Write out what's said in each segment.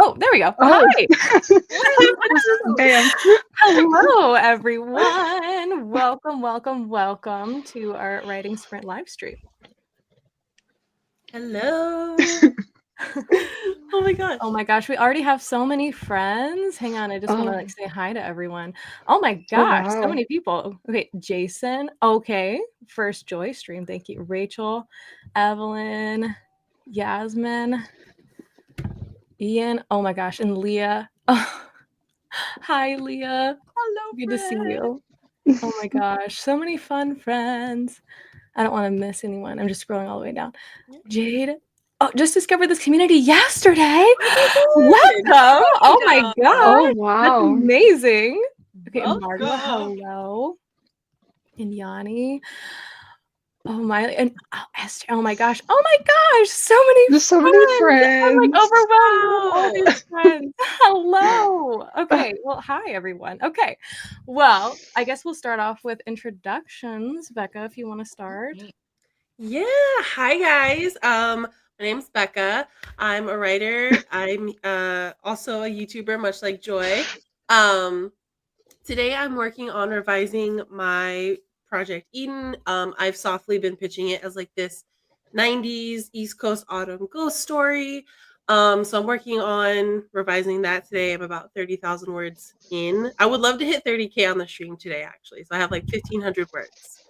Oh, there we go. Oh. Hi. Bam. Hello, everyone. Welcome to our Writing Sprint live stream. Hello. Oh my gosh. Oh my gosh, we already have so many friends. Hang on, I just want to say hi to everyone. Oh my gosh, so many people. Okay, Jason. Okay, First Joy stream. Thank you. Rachel, Evelyn, Yasmin, Ian. Oh my gosh, and Leah. Oh, hi, Leah. Hello. Good to see you. Oh my gosh, so many fun friends. I don't want to miss anyone. I'm just scrolling all the way down. Jade. Oh, just discovered this community yesterday. Welcome. Oh my gosh. Oh, wow. That's amazing. Okay, Welcome. Marla, hello. And Yanni. Oh my, and Esther. Oh my gosh. Oh my gosh. So many There's so many friends. I'm like overwhelmed with all these friends. Hello. Okay. Well, hi everyone. Okay. Well, I guess we'll start off with introductions. Becca, if you want to start. Yeah. Hi guys. My name's Becca. I'm a writer. I'm also a YouTuber, much like Joy. Today I'm working on revising my project Eden. I've softly been pitching it as like this 90s East Coast autumn ghost story. So I'm working on revising that today. I'm about 30,000 words in. I would love to hit 30K on the stream today, actually. So I have like 1,500 words.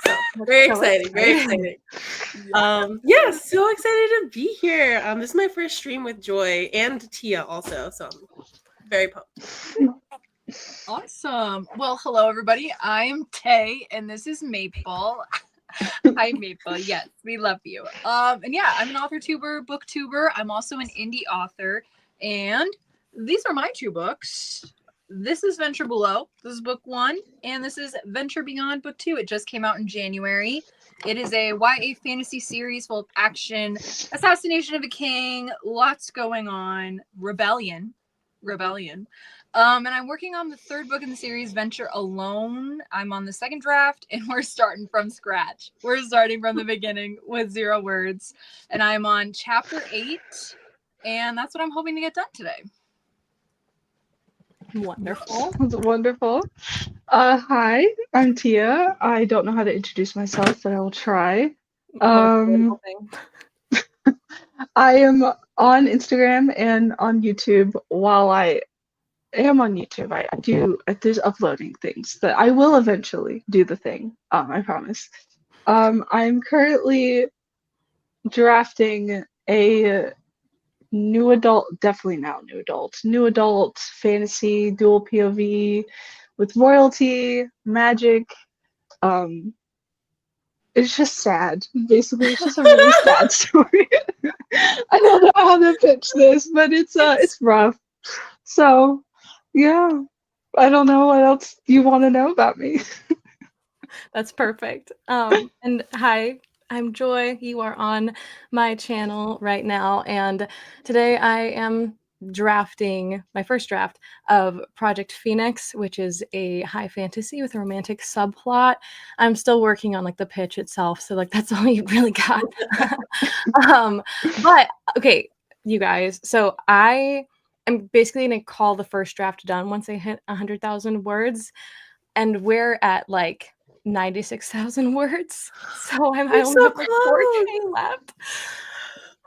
So very exciting, very exciting. Yeah, so excited to be here. This is my first stream with Joy and Tia also, so I'm very pumped. Awesome. Well, hello everybody. I'm Tay and this is Maple. Hi Maple. Yes, we love you. And yeah, I'm an author tuber, booktuber. I'm also an indie author, and these are my two books. This is Venture Below. This is book 1, and this is Venture Beyond book 2. It just came out in January. It is a YA fantasy series full of action, assassination of a king, lots going on, rebellion. And I'm working on the 3rd book in the series, Venture Alone. I'm on the 2nd draft, and we're starting from scratch. We're starting from the beginning with 0 words, and I'm on chapter 8, and that's what I'm hoping to get done today. Wonderful. Wonderful. Hi, I'm Tia. I don't know how to introduce myself, but I will try. I am on Instagram and on YouTube. While I am on YouTube, there's uploading things, but I will eventually do the thing. I promise. I'm currently drafting a new adult fantasy dual POV with royalty, magic. It's just sad. Basically, it's just a really sad story. I don't know how to pitch this, but it's rough. So, yeah. I don't know what else you want to know about me. That's perfect. And hi, I'm Joy. You are on my channel right now, and today I am drafting my first draft of Project Phoenix, which is a high fantasy with a romantic subplot. I'm still working on like the pitch itself, so like that's all you really got. But okay, you guys. So I'm basically gonna call the first draft done once I hit 100,000 words, and we're at like 96,000 words. So I only have like 4K left.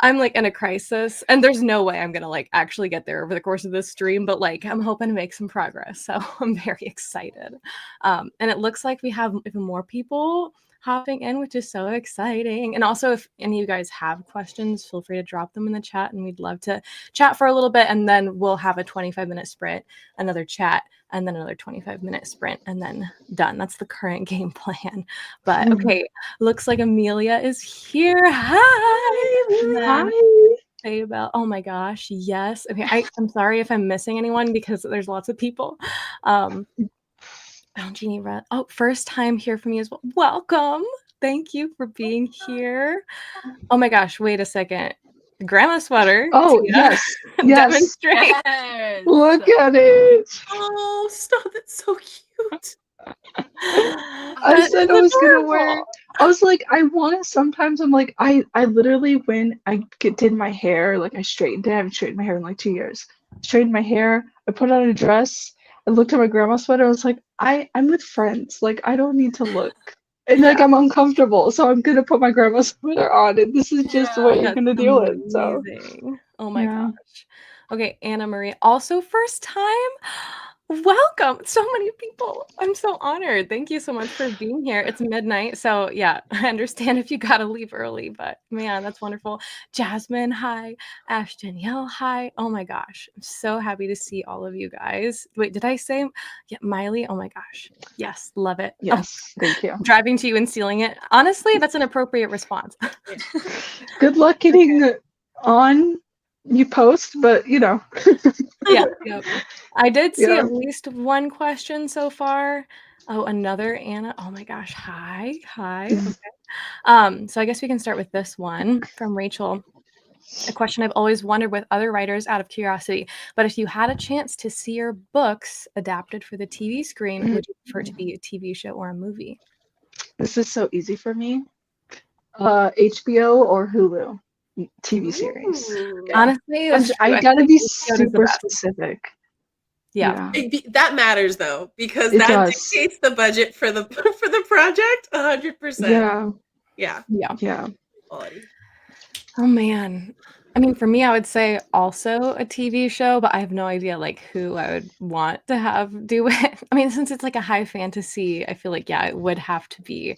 I'm like in a crisis, and there's no way I'm gonna like actually get there over the course of this stream, but like I'm hoping to make some progress. So I'm very excited. And it looks like we have even more people hopping in, which is so exciting. And also, if any of you guys have questions, feel free to drop them in the chat, and we'd love to chat for a little bit, and then we'll have a 25-minute sprint, another chat, and then another 25-minute sprint, and then done. That's the current game plan. But okay, looks like Amelia is here. Hi. Abel. Oh my gosh, yes. Okay, I'm sorry if I'm missing anyone because there's lots of people. Jeannie Red. Oh, first time here from you as well. Welcome. Thank you for being here. Oh my gosh, wait a second. Grandma sweater. Oh, yes. Demonstrate. Yes. Look at it. Oh, stop. That's so cute. I said I was going to wear I was like, I want to. Sometimes I'm like, I literally when did my hair, like I straightened it. I haven't straightened my hair in like 2 years. Straightened my hair. I put on a dress. I looked at my grandma's sweater. I was like, I'm with friends. Like I don't need to look. And like Yeah. I'm uncomfortable, so I'm gonna put my grandma's sweater on, and this is just what you're Yeah. That's gonna deal with. So amazing. Oh my yeah. gosh. Okay, Anna Marie, also first time. Welcome. So many people. I'm so honored. Thank you so much for being here. It's midnight, so yeah, I understand if you gotta leave early, but man, that's wonderful. Jasmine, hi. Ash Danielle, hi. Oh my gosh. I'm so happy to see all of you guys. Wait, did I say yeah, Miley? Oh my gosh. Yes, love it. Oh, Yes. Thank you. driving to you and stealing it. Honestly, that's an appropriate response. Good luck getting on you post, but you know. Yeah, yep. I did see Yeah. at least one question so far. Oh, another Anna. Oh my gosh. Hi. Hi. Okay. So I guess we can start with this one from Rachel. A question I've always wondered with other writers out of curiosity. But if you had a chance to see your books adapted for the TV screen, would you prefer it to be a TV show or a movie? This is so easy for me. HBO or Hulu TV series. Ooh. Yeah. Honestly, that's true. I I gotta think be HBO does the super best. specific. Yeah. Yeah. That matters though, because It that does. dictates the budget for the for the project 100%. Yeah. Yeah. Yeah. Yeah. Quality. Oh man. I mean, for me, I would say also a TV show, but I have no idea like who I would want to have do it. I mean, since it's like a high fantasy, I feel like yeah, it would have to be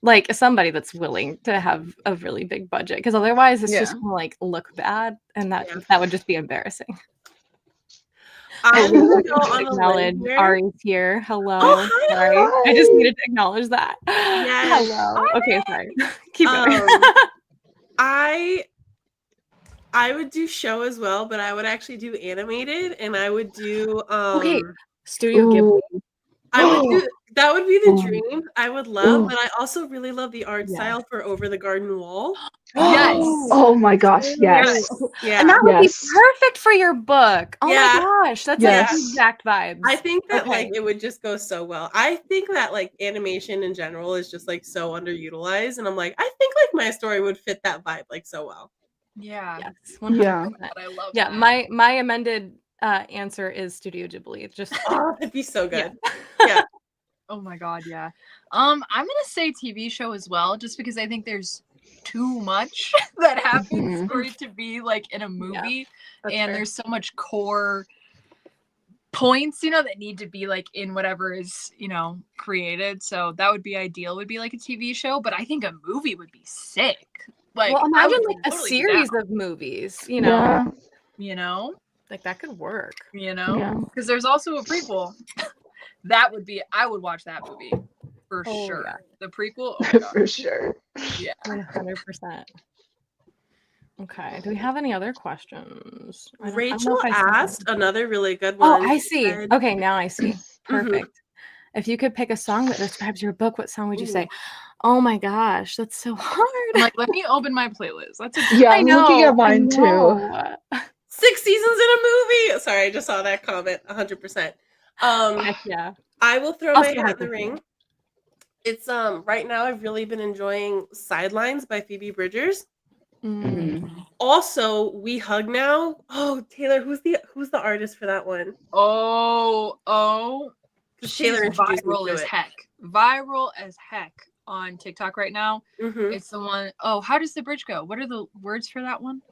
like somebody that's willing to have a really big budget, because otherwise it's just Yeah. gonna like look bad, and that Yeah. that would just be embarrassing. I'm Oh, gonna I go need to on a acknowledge limb here. Ari's here. Oh, Hello. hi. Sorry. I just needed to acknowledge that. Yes. Hello. Okay, sorry. Keep going. I would do show as well, but I would actually do animated, and I would do Okay, Studio Ooh. Ghibli. I would do that would be the Ooh. dream. I would love, Ooh. but I also really love the art Yes. style for Over the Garden Wall. Yes. Oh my gosh, yes. Yeah. And that would be Yes. perfect for your book. Oh Yeah. my gosh, that's Yes. like exact vibes. I think that Okay. like it would just go so well. I think that like animation in general is just like so underutilized, and I'm like, I think like my story would fit that vibe like so well. Yeah. Yes, 100%. Yeah. But I love Yeah, that. my amended answer is Studio Ghibli. Just Oh, it'd be so good. yeah. Yeah. Oh my god, yeah. I'm gonna say TV show as well, just because I think there's too much that happens Mhm. for it to be like in a movie, That's and fair. there's so much core points, that need to be like in whatever is, created. So that would be ideal, would be like a TV show, but I think a movie would be sick. Like, Well, I imagine would like a totally do series that, of movies, Yeah. like that could work. Yeah. because there's also a prequel. I would watch that movie for Oh, sure. yeah. The prequel, oh my god. For sure. Yeah. 100%. Okay. Do we have any other questions? I don't know Rachel if I saw asked them. another really good Oh, one. I She see. said- Okay, now I see. Perfect. If you could pick a song that describes your book, what song would you say? Oh my gosh, that's so hard. I'm like, let me open my playlist. That's a Yeah, I I'm know. looking at I mine too. know. 6 seasons in a movie. Sorry, I just saw that comment 100%. Heck yeah. I will throw I'll my say hat in the hyper ring. It's right now I've really been enjoying Sidelines by Phoebe Bridgers. Also, We Hug Now. Oh, Taylor, who's the artist for that one? Oh, Because she's Taylor introduced me viral to as it. heck. Viral as heck on TikTok right now. It's the one, how does the bridge go? What are the words for that one?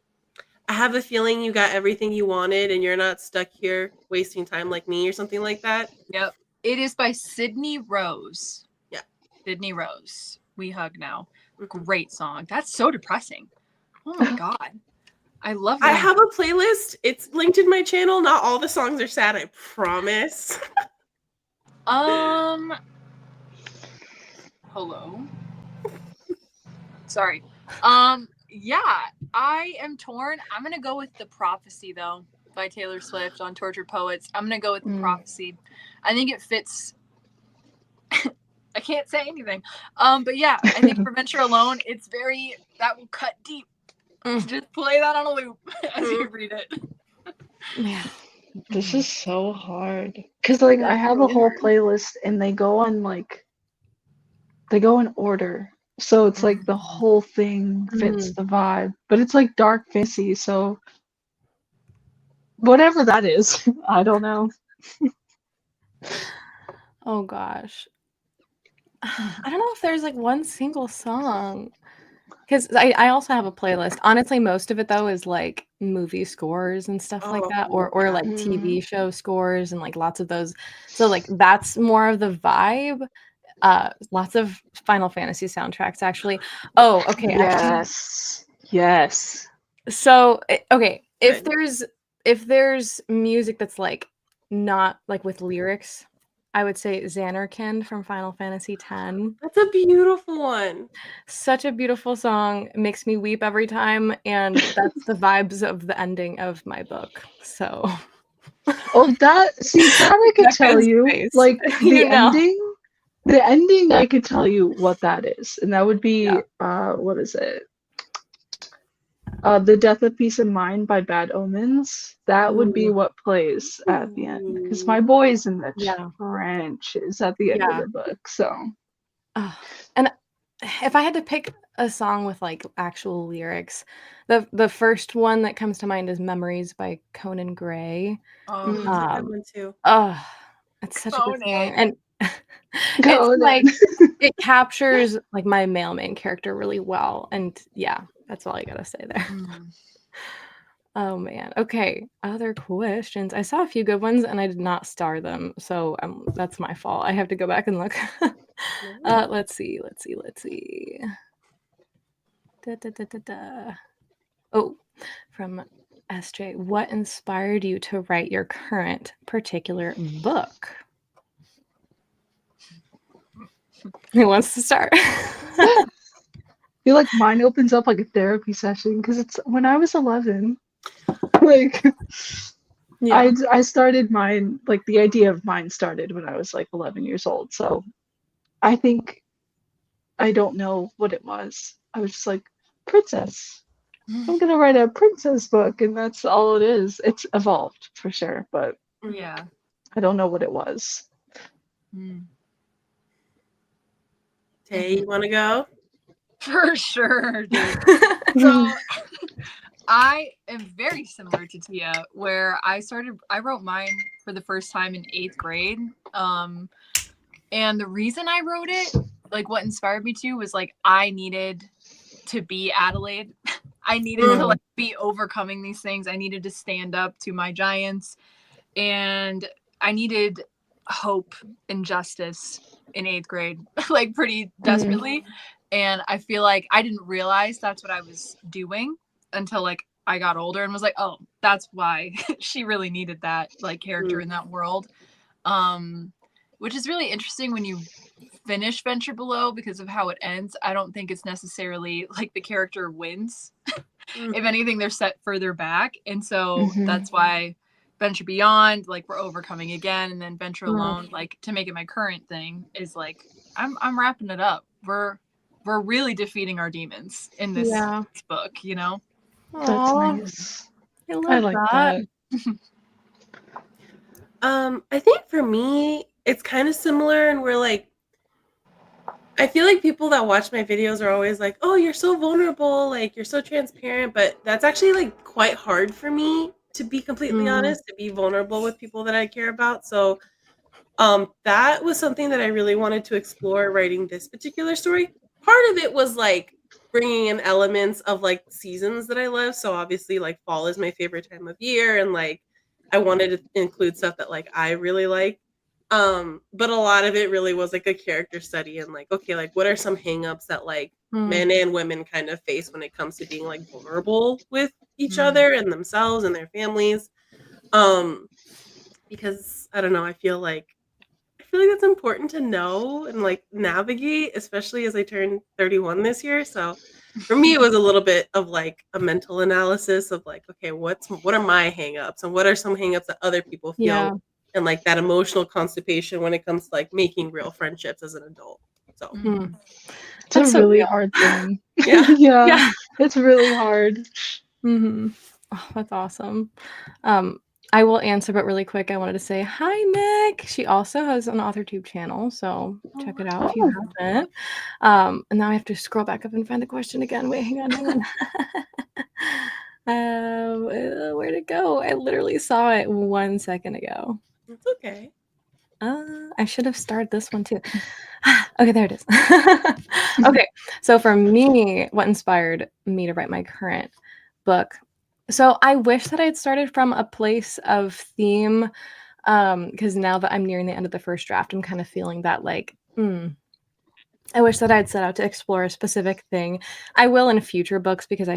I have a feeling you got everything you wanted and you're not stuck here wasting time like me or something like that. Yep. It is by Sydney Rose. Yeah. Sydney Rose. We Hug Now. Great song. That's so depressing. Oh my god. I love that. I have a playlist. It's linked in my channel. Not all the songs are sad, I promise. Hello. Sorry. Yeah, I am torn. I'm gonna go with The Prophecy though, by Taylor Swift on Tortured Poets. I'm gonna go with The Prophecy. I think it fits. I can't say anything. But yeah, I think for Venture Alone, it's that will cut deep. Just play that on a loop as you read it. Yeah. This is so hard. Because, like, I have a whole playlist and they go on, like, they go in order. So it's like the whole thing fits the vibe. But it's like dark fantasy, so whatever that is, I don't know. Oh gosh. I don't know if there's like one single song. Because I also have a playlist. Honestly, most of it though is like movie scores and stuff like that, or like TV show scores and like lots of those. So like that's more of the vibe. Lots of Final Fantasy soundtracks actually. Oh, okay. Yes. Yes. So okay, if Good. there's music that's like not like with lyrics, I would say Xanarkand from Final Fantasy X. That's a beautiful one. Such a beautiful song, makes me weep every time, and that's the vibes of the ending of my book. So Oh, that I could tell Becca's you. face. Like You know. the ending I could tell you what that is. And that would be Yeah. what is it? The Death of Peace of Mind by Bad Omens. That would be Ooh. what plays at the end. Because my Ooh. boy's in the Yeah. trenches at the end of Yeah. the book. So And if I had to pick a song with like actual lyrics, the first one that comes to mind is Memories by Conan Gray. Oh, It's a good one too. It's such a good song. Conan. And it's go like then. it captures like my male main character really well. And yeah, that's all I gotta say there. Oh man. Okay. Other questions. I saw a few good ones and I did not star them, so that's my fault. I have to go back and look. Let's see. Da, da, da, da, da. Oh, from SJ. What inspired you to write your current particular book? Who wants to start? I feel like mine opens up like a therapy session because it's when I was 11. Like Yeah. I started mine, like the idea of mine started when I was like 11 years old. So I think I don't know what it was. I was just like, princess. I'm gonna write a princess book, and that's all it is. It's evolved for sure, but Yeah. I don't know what it was. Tay, you want to go? For sure, dude. So I am very similar to Tia, where I wrote mine for the first time in 8th grade. And the reason I wrote it, like what inspired me to, was like I needed to be Adelaide. I needed to like be overcoming these things. I needed to stand up to my giants, and I needed hope and justice in 8th grade, like pretty desperately. And I feel like I didn't realize that's what I was doing until like I got older and was like, oh, that's why she really needed that like character in that world. Which is really interesting when you finish Venture Below because of how it ends. I don't think it's necessarily like the character wins. If anything, they're set further back. And so that's why Venture Beyond, like we're overcoming again, and then Venture Alone, like to make it my current thing, is like I'm wrapping it up. We're really defeating our demons in this book, you know? That's nice. I love I like that. I think for me, it's kind of similar, and we're like, I feel like people that watch my videos are always like, "Oh, you're so vulnerable, like you're so transparent," but that's actually like quite hard for me to be completely honest, to be vulnerable with people that I care about. So, that was something that I really wanted to explore writing this particular story. Part of it was like bringing in elements of like seasons that I love. So obviously, like fall is my favorite time of year, and like I wanted to include stuff that like I really like. But a lot of it really was like a character study and like, okay, like what are some hangups that like men and women kind of face when it comes to being like vulnerable with each other and themselves and their families. Because I don't know, I feel like that's important to know and like navigate, especially as I turn 31 this year. So for me, it was a little bit of like a mental analysis of like, okay, what are my hangups and what are some hangups that other people feel, and like that emotional constipation when it comes to like making real friendships as an adult. So it's a really hard thing. yeah. It's really hard. Oh, that's awesome. I will answer, but really quick, I wanted to say hi, Nick. She also has an AuthorTube channel, so check it out if you haven't. And now I have to scroll back up and find the question again. Wait, hang on. Where'd it go? I literally saw it 1 second ago. It's okay. I should have started this one too. Okay, there it is. Okay, so for me, what inspired me to write my current book? So I wish that I had started from a place of theme, because now that I'm nearing the end of the first draft, I'm kind of feeling that like, I wish that I'd set out to explore a specific thing. I will in future books because I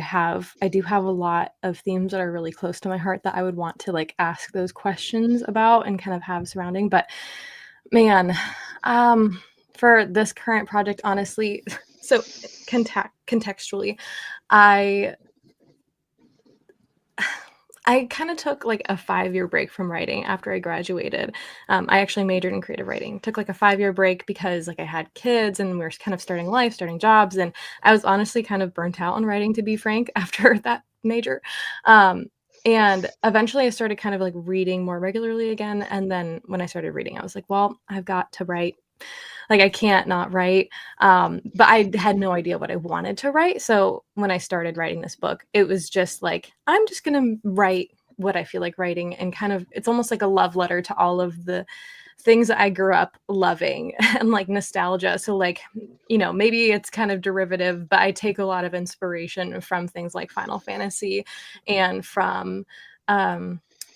do have a lot of themes that are really close to my heart that I would want to like ask those questions about and kind of have surrounding. But man, for this current project, honestly, so contextually, I kind of took like a 5-year break from writing after I graduated. I actually majored in creative writing. Took like a 5-year break because like I had kids and we were kind of starting life, starting jobs, and I was honestly kind of burnt out on writing, to be frank, after that major. And eventually I started kind of like reading more regularly again. And then when I started reading, I was like, well, I've got to write. Like I can't not write. But I had no idea what I wanted to write. So when I started writing this book, it was just like, I'm just going to write what I feel like writing, and kind of, it's almost like a love letter to all of the things that I grew up loving and like nostalgia. So like, you know, maybe it's kind of derivative, but I take a lot of inspiration from things like Final Fantasy and from,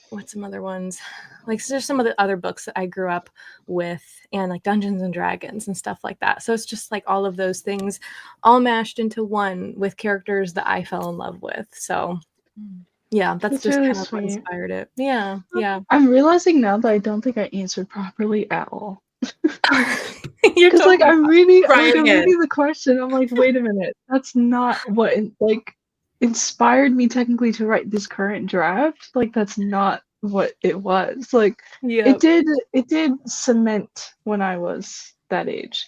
what's some other ones? Like, so there's some of the other books that I grew up with, and like Dungeons and Dragons and stuff like that. So it's just like all of those things all mashed into one with characters that I fell in love with. So yeah, that's just really kind of what sweet. inspired it. Yeah. I'm realizing now that I don't think I answered properly at all. You're Because like totally I'm reading again. the question. I'm like, wait a minute, that's not what like inspired me technically to write this current draft. Like that's not what it was. Like yeah. it did cement when I was that age.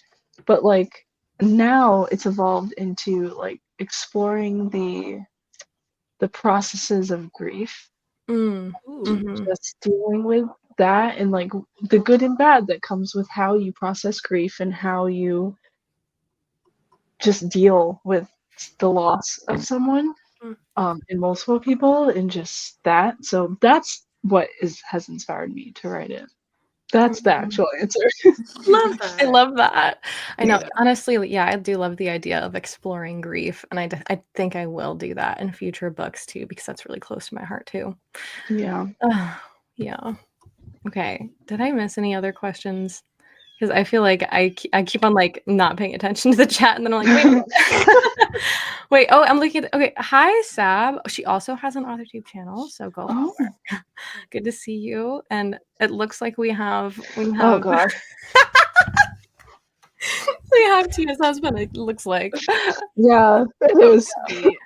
But like now it's evolved into like exploring the processes of grief, Mm. Ooh. Mhm. just dealing with that and like the good and bad that comes with how you process grief and how you just deal with the loss of someone, Mm. and multiple people, and just that. So that's what has inspired me to write it. That's the actual answer. Love I that. love that. I know. Yeah. Honestly, yeah, I do love the idea of exploring grief, and I think I will do that in future books too, because that's really close to my heart too. Yeah. Yeah. Okay. Did I miss any other questions? Because I feel like I keep on like not paying attention to the chat, and then I'm like, wait a minute. Wait. Oh, I'm looking at. Okay. Hi, Sab. She also has an AuthorTube channel, so go follow Oh. her. Good to see you. And it looks like we have. Oh God. We have Tina's husband, it looks like. Yeah, it is. Sweet.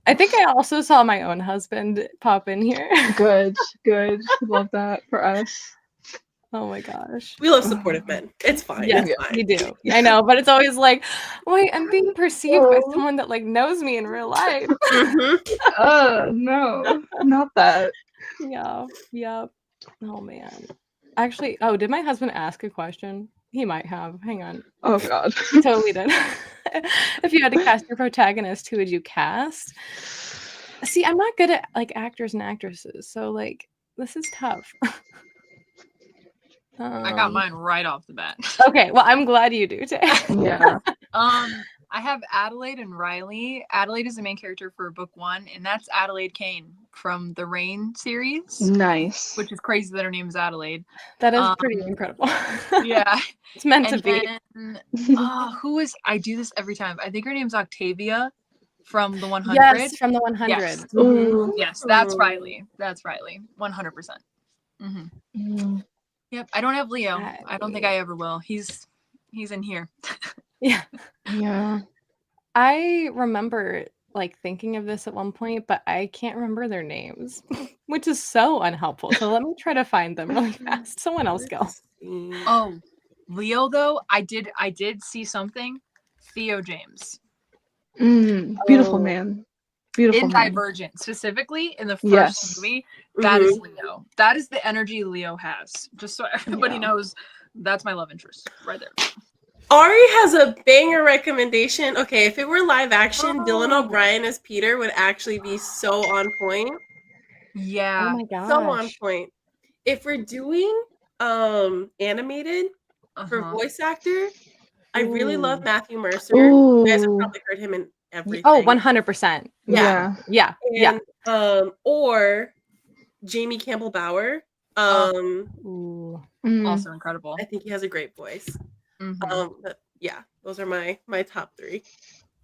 I think I also saw my own husband pop in here. Good. Good. Love that for us. Oh my gosh. We love supportive men. It's fine. Yes, It's fine. you do. I know, but it's always like, wait, I'm being perceived by someone that like knows me in real life. No, not that. Yeah. Yep. Oh man. Actually, did my husband ask a question? He might have. Hang on. Oh God. He totally did. If you had to cast your protagonist, who would you cast? See, I'm not good at like actors and actresses, so like this is tough. I got mine right off the bat. Okay, well, I'm glad you do, Tay. Yeah. I have Adelaide and Riley. Adelaide is the main character for book 1, and that's Adelaide Kane from the Rain series, Nice. which is crazy that her name is Adelaide. That is pretty incredible. Yeah. It's meant to And be. then, who is, I do this every time. I think her name's Octavia from the 100. Yes, from the 100. Yes. Ooh. Yes, that's Riley. That's Riley. 100%. Mm-hmm. Mm. Yep. I don't have Leo. Riley. I don't think I ever will. He's in here. Yeah. Yeah. I remember like thinking of this at one point, but I can't remember their names, which is so unhelpful. So let me try to find them really fast. Someone else go. Oh, Leo though, I did see something. Theo James. Beautiful man. Beautiful in man. Divergent, specifically in the first Yes. movie, that is Mhm. Leo. That is the energy Leo has. Just so everybody Yeah. knows, that's my love interest right there. Ari has a banger recommendation. Okay, if it were live action, Dylan Oh. O'Brien as Peter would actually be so on point. Oh Yeah. my So on gosh. point. If we're doing animated for Uh-huh. voice actor, I really love Ooh. Matthew Mercer. You guys have Ooh. probably heard him in Oh, everything. 100%. Yeah. Yeah. Yeah. And or Jamie Campbell Bower. Ooh. Mm. Also incredible. I think he has a great voice. Mhm. But yeah, those are my top 3.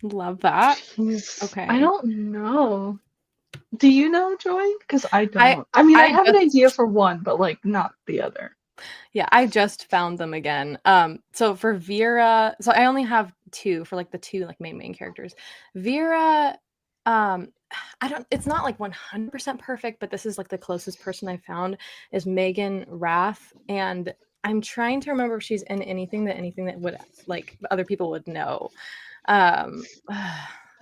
Love that. Jeez. Okay. I don't know. Do you know, Joy? Because I I don't. I mean, I I have an just idea for one, but like not the other. Yeah, I just found them again. So for Vera, so I only have 2 for like the 2 like main characters. Vera, I don't it's not like 100% perfect, but this is like the closest person I found is Megan Rath, and I'm trying to remember if she's in anything that would like other people would know. Um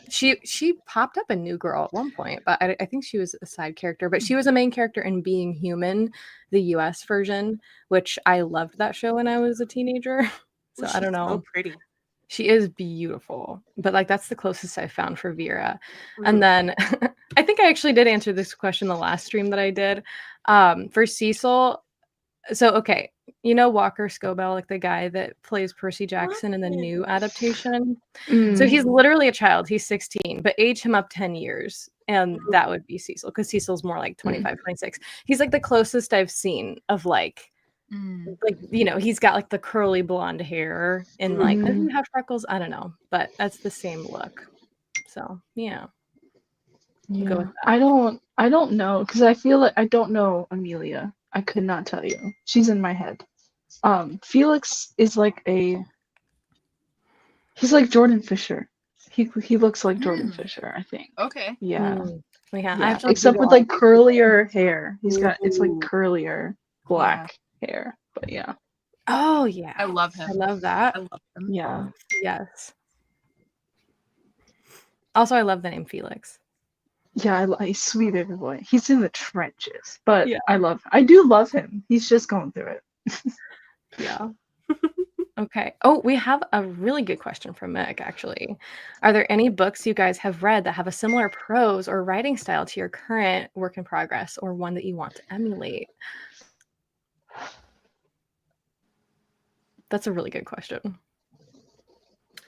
she popped up in New Girl at one point, but I think she was a side character, but she was a main character in Being Human, the US version, which I loved that show when I was a teenager. Ooh, So I don't she's so know. pretty. She is beautiful, but like that's the closest I found for Vera. And Mhm. then I think I actually did answer this question the last stream that I did. For Cecil, so okay, you know Walker Scobell, like the guy that plays Percy Love Jackson in the him. new adaptation. So Mm. he's literally a child. He's 16, but age him up 10 years. And Mhm. that would be Cecil, because Cecil's more like Mm. 25, 26. He's like the closest I've seen of like, Mm. he's got like the curly blonde hair and like, does he Mm. have freckles? I don't know, but that's the same look. So yeah, we'll go with Yeah. that. I don't know because I feel like I don't know Amelia. I could not tell you. She's in my head. Felix is like he's like Jordan Fisher. He looks like Jordan Mm. Fisher, I think. Okay. Yeah. Yeah, I Yeah. have to like Except Google with all like these. curlier hair. It's like Ooh. curlier Yeah. black hair. But yeah. Oh yeah, I love him. I love that. I love him. Yeah. Yes. Also, I love the name Felix. Yeah, he's sweet baby boy. He's in the trenches, but Yeah. I do love him. He's just going through it. Yeah. Okay. Oh, we have a really good question from Mick, actually. Are there any books you guys have read that have a similar prose or writing style to your current work in progress, or one that you want to emulate? That's a really good question.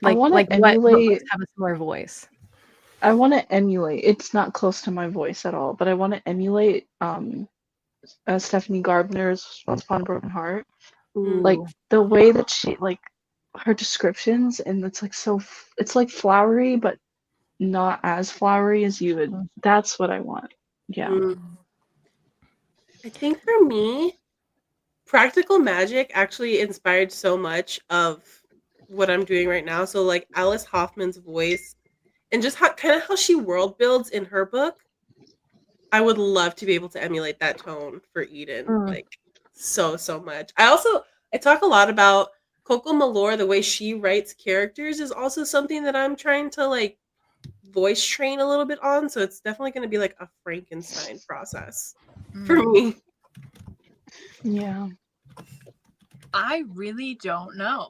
I want Like to what books emulate. have a similar voice? I want to emulate. It's not close to my voice at all, but I want to emulate Stephanie Gardner's Once Upon a Broken Heart. Like Ooh. the way that she like her descriptions, and it's like it's like flowery, but not as flowery as you would. That's what I want. Yeah. Mm. I think for me, practical magic actually inspired so much of what I'm doing right now. So like Alice Hoffman's voice and just how she world builds in her book, I would love to be able to emulate that tone for Eden, Mm. like so much. I talk a lot about Coco Malore. The way she writes characters is also something that I'm trying to like voice train a little bit on. So it's definitely going to be like a Frankenstein process for Mm. me. Yeah. I really don't know.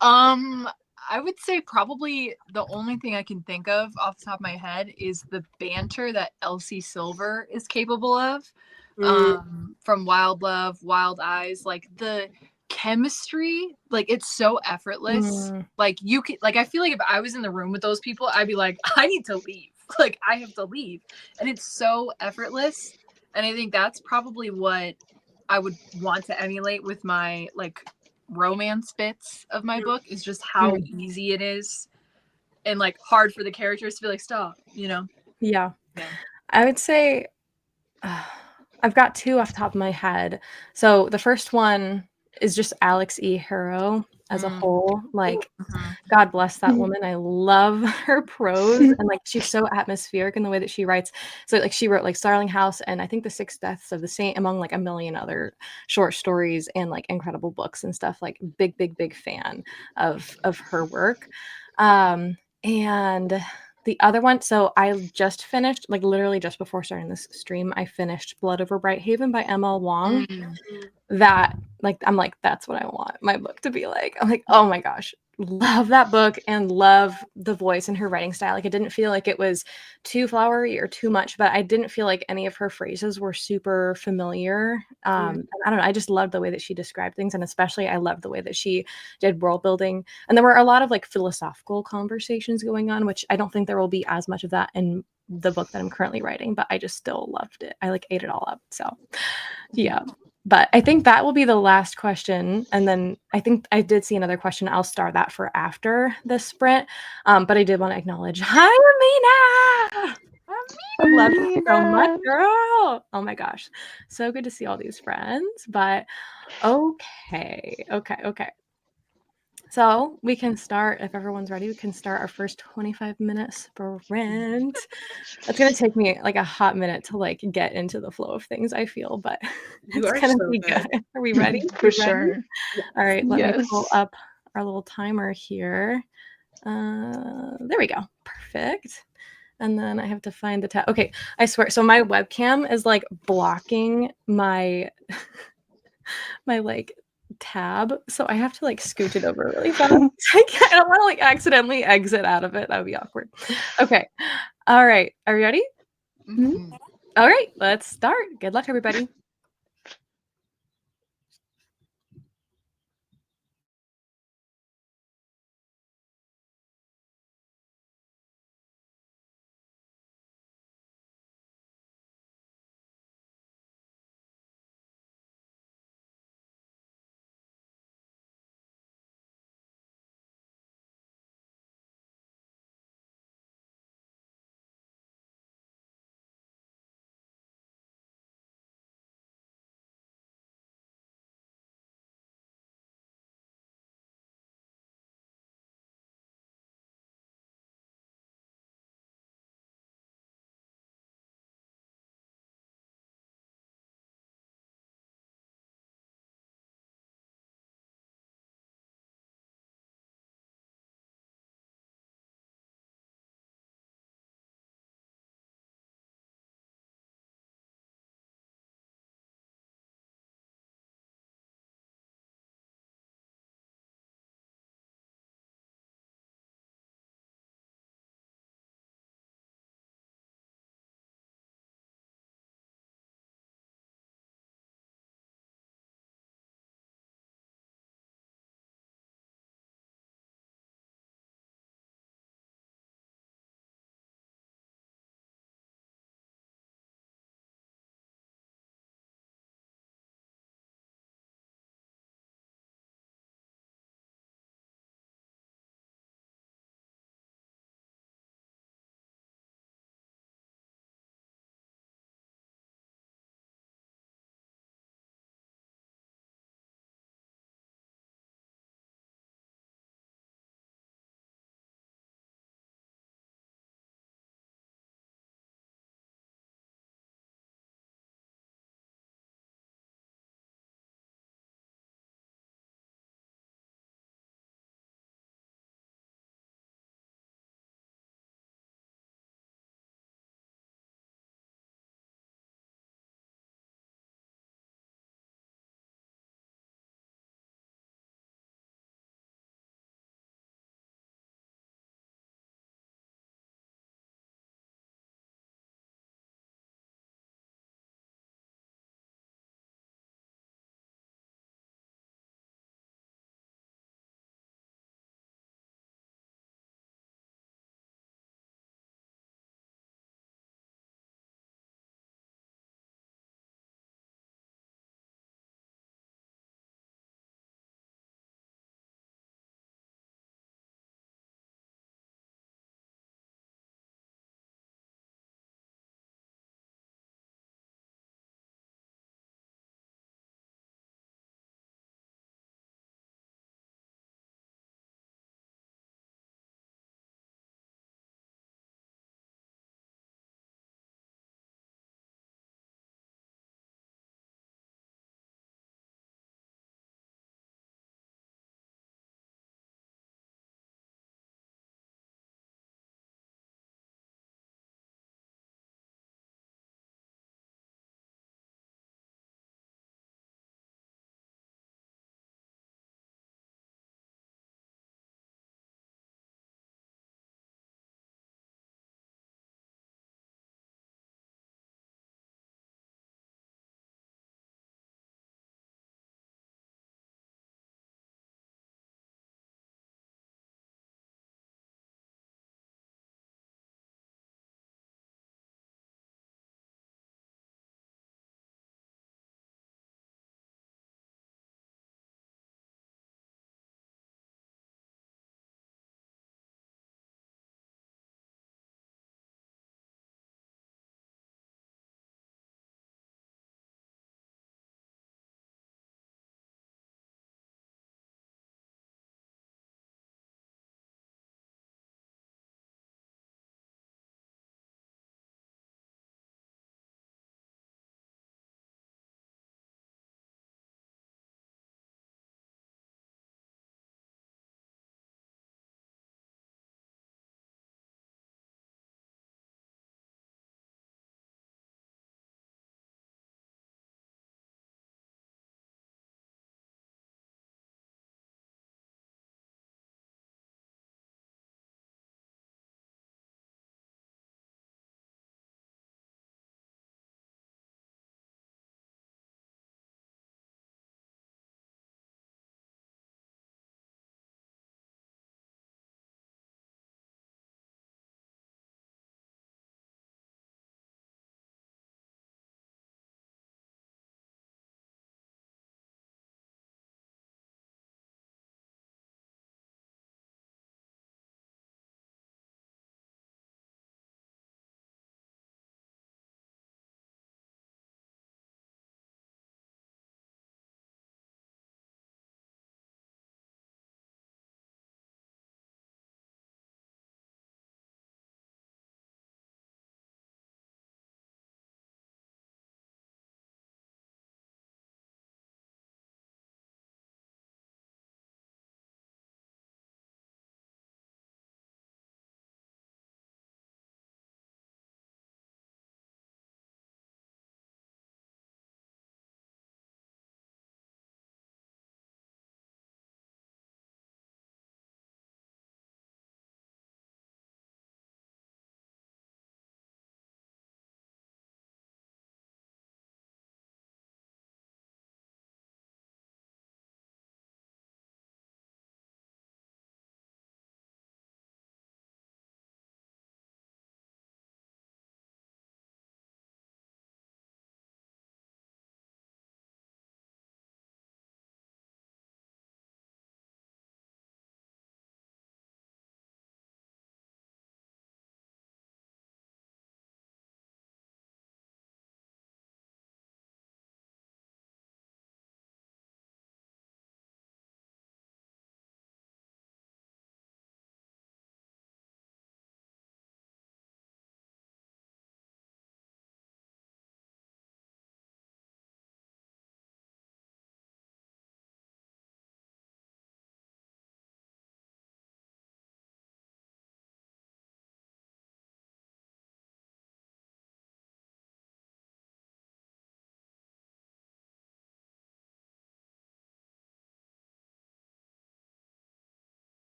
I would say probably the only thing I can think of off the top of my head is the banter that Elsie Silver is capable of. From Wild Love, Wild Eyes, like the chemistry, like it's so effortless. Mm. Like you could, like I feel like if I was in the room with those people, I'd be like, I need to leave. Like I have to leave, and it's so effortless. And I think that's probably what I would want to emulate with my like romance bits of my book is just how easy it is and like hard for the characters to be like stop, you know. Yeah. Yeah. I would say I've got 2 off the top of my head. So the first one is just Alex E. Harrow as a whole. Like, God bless that woman. I love her prose, and like she's so atmospheric in the way that she writes. So like she wrote like Starling House and I think The Six Deaths of the Saint, among like a million other short stories and like incredible books and stuff. Like big fan of her work. And the other one, so I just finished, like literally just before starting this stream, I finished Blood Over Bright Haven by M.L. Wong. That, like, I'm like, that's what I want my book to be like. I'm like, oh my gosh, love that book and love the voice and her writing style. Like, it didn't feel like it was too flowery or too much, but I didn't feel like any of her phrases were super familiar. And I don't know, I just loved the way that she described things, and especially I loved the way that she did world building. And there were a lot of like philosophical conversations going on, which I don't think there will be as much of that in the book that I'm currently writing, but I just still loved it. I like ate it all up. So yeah. But I think that will be the last question. And then I think I did see another question. I'll star that for after this sprint. But I did want to acknowledge, hi, Amina. Amina, love you so much, girl. Oh my gosh. So good to see all these friends. But okay. So we can start, if everyone's ready, we can start our first 25-minute sprint. It's gonna take me like a hot minute to like get into the flow of things, I feel, but You it's are gonna so be good. good. Are we ready? For We ready? sure. All right, let me Yes. pull up our little timer here. There we go. Perfect. And then I have to find the tab. Okay, I swear. So my webcam is like blocking my my like tab, so I have to like scooch it over really fast. I don't want to like accidentally exit out of it. That would be awkward. Okay. All right. Are you ready? All right. Let's start. Good luck, everybody.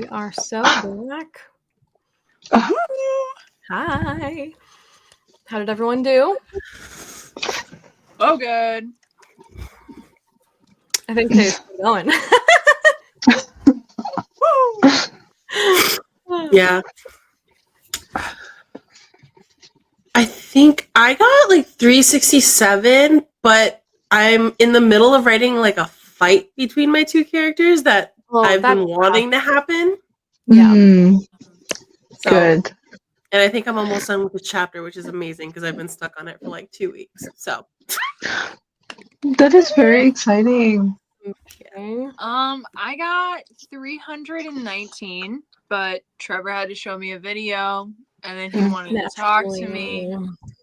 We are so back. Hi. How did everyone do? Oh, good. I think today's still going. Yeah. I think I got like 367, but I'm in the middle of writing like a fight between my two characters that I've been wanting to happen. Yeah. So, Good. and I think I'm almost done with the chapter, which is amazing because I've been stuck on it for like 2 weeks. So That is very exciting. Okay. I got 319, but Trevor had to show me a video, and then he wanted to talk to me.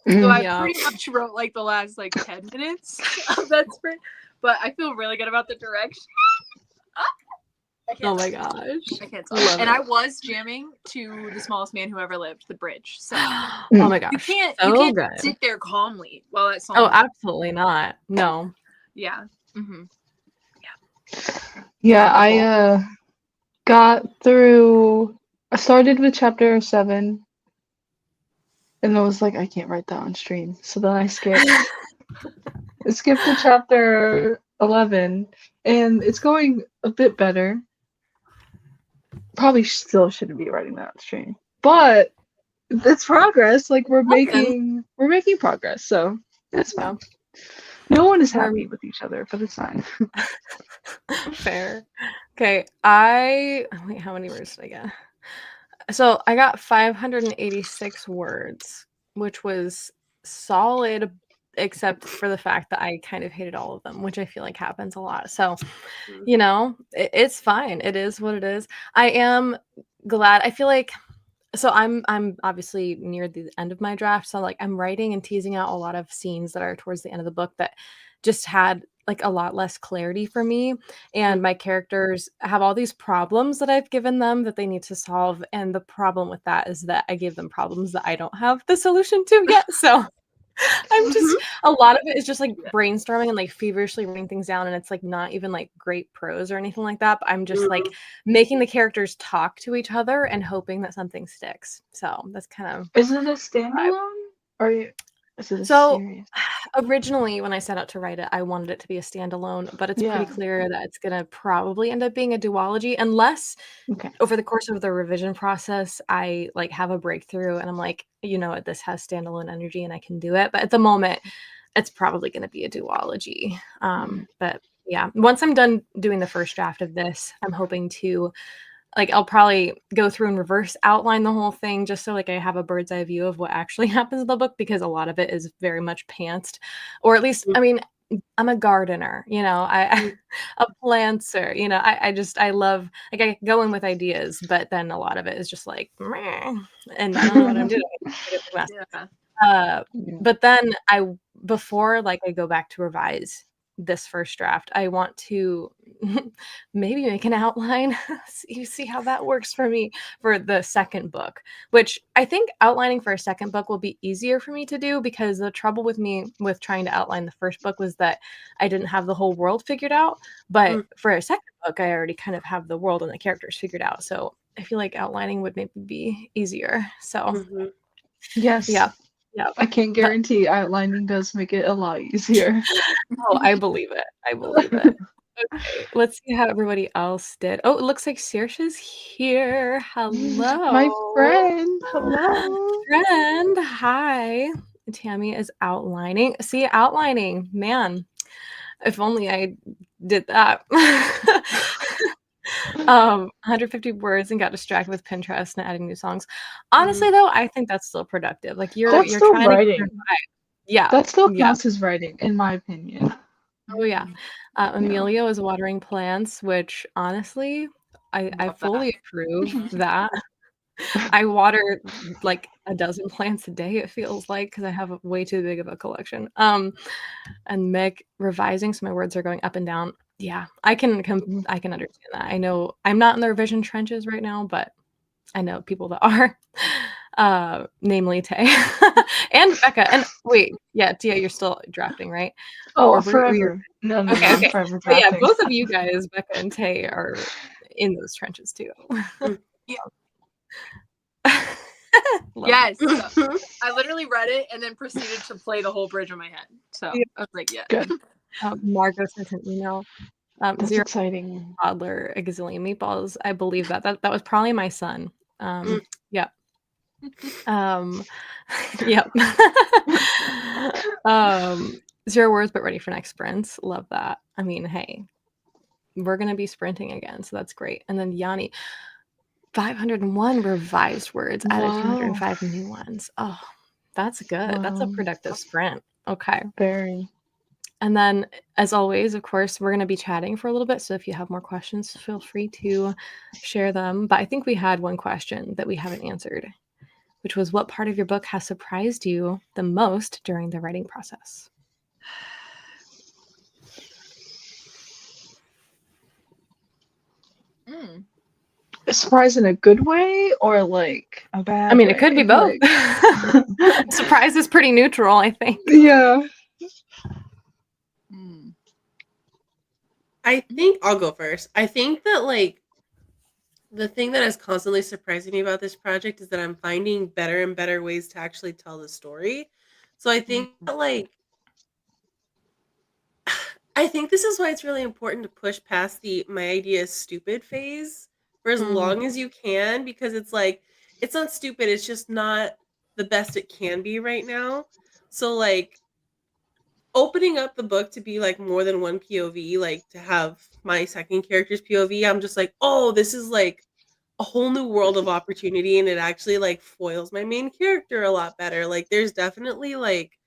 So I pretty much wrote like the last like 10 minutes of that sprint, but I feel really good about the direction. Oh my gosh. I can't stop. And I was jamming to The Smallest Man Who Ever Lived, the bridge. So Oh my gosh. you can't good. sit there calmly while that song. Oh, absolutely not. No. Yeah. Mm-hmm. Yeah, I got through. I started with chapter 7, and I was like, I can't write that on stream. So then I skipped. I skipped to chapter 11, and it's going a bit better. Probably still shouldn't be writing that on stream, but it's progress. Like we're making progress, so it's fine. No one is happy with each other, but it's fine. Fair. Okay, wait, how many words did I get? So I got 586 words, which was solid, except for the fact that I kind of hated all of them, which I feel like happens a lot. So, you know, it's fine. It is what it is. I am glad. I feel like, so I'm obviously near the end of my draft. So like I'm writing and teasing out a lot of scenes that are towards the end of the book that just had like a lot less clarity for me. And my characters have all these problems that I've given them that they need to solve. And the problem with that is that I gave them problems that I don't have the solution to yet. So I'm just a lot of it is just like brainstorming and like feverishly writing things down, and it's like not even like great prose or anything like that, but I'm just like making the characters talk to each other and hoping that something sticks. So that's kind of. Is it a standalone or is it a series? Originally when I set out to write it, I wanted it to be a standalone, but it's pretty clear that it's gonna probably end up being a duology unless over the course of the revision process I like have a breakthrough and I'm like, you know what, this has standalone energy and I can do it. But at the moment it's probably going to be a duology. But yeah, once I'm done doing the first draft of this, I'm hoping to like I'll probably go through and reverse outline the whole thing just so like I have a bird's eye view of what actually happens in the book, because a lot of it is very much pantsed, or at least I mean I'm a gardener, you know, I a planter, you know, I love, like I go in with ideas, but then a lot of it is just like, meh, and I don't know what I'm doing. But then before like I go back to revise this first draft, I want to maybe make an outline. You see how that works for me for the second book, which I think outlining for a second book will be easier for me to do, because the trouble with me with trying to outline the first book was that I didn't have the whole world figured out. But for a second book, I already kind of have the world and the characters figured out. So I feel like outlining would maybe be easier. So yes. Yeah. I can't guarantee outlining does make it a lot easier. Oh, I believe it. I believe it. Okay, let's see how everybody else did. Oh, it looks like Saoirse's here. Hello. My friend. Hello. Friend. Hi. Tammy is outlining. See, outlining. Man, if only I did that. 150 words and got distracted with Pinterest and adding new songs. Honestly, though, I think that's still productive. Like you're still trying writing. to yeah. That still counts as writing, in my opinion. Oh yeah. Amelia was watering plants, which honestly, I fully approve that. I water like a dozen plants a day, it feels like, because I have way too big of a collection. And Meg revising, so my words are going up and down. Yeah, I can understand that. I know I'm not in the revision trenches right now, but I know people that are. Namely Tay and Becca. And wait, yeah, Tia, you're still drafting, right? Oh, forever. No, Okay. forever But yeah, drafting. both of you guys, Becca and Tay, are in those trenches too. Love Yes. Mhm. I literally read it and then proceeded to play the whole bridge in my head. So Yeah. I was like, yeah. Good. Margot sent an email. That's Zero exciting. toddler, a gazillion meatballs. I believe that was probably my son. Yep. Yep. 0 words, but ready for next sprints. Love that. I mean, hey, we're gonna be sprinting again, so that's great. And then Yanni, 501 revised words, added Wow. 205 new ones. Oh, that's good. That's a Wow. productive sprint. Okay. Very. And then, as always, of course, we're going to be chatting for a little bit. So if you have more questions, feel free to share them. But I think we had one question that we haven't answered, which was, what part of your book has surprised you the most during the writing process? A surprise in a good way or like a bad I mean, it could be way? both. Like... Surprise is pretty neutral, I think. Yeah. I think I'll go first. I think that like the thing that is constantly surprising me about this project is that I'm finding better and better ways to actually tell the story. So I think that like I think this is why it's really important to push past the my idea is stupid phase for as long as you can, because it's like it's not stupid, it's just not the best it can be right now. So like opening up the book to be like more than one POV, like to have my second character's POV, I'm just like, oh, this is like a whole new world of opportunity, and it actually like foils my main character a lot better. Like there's definitely like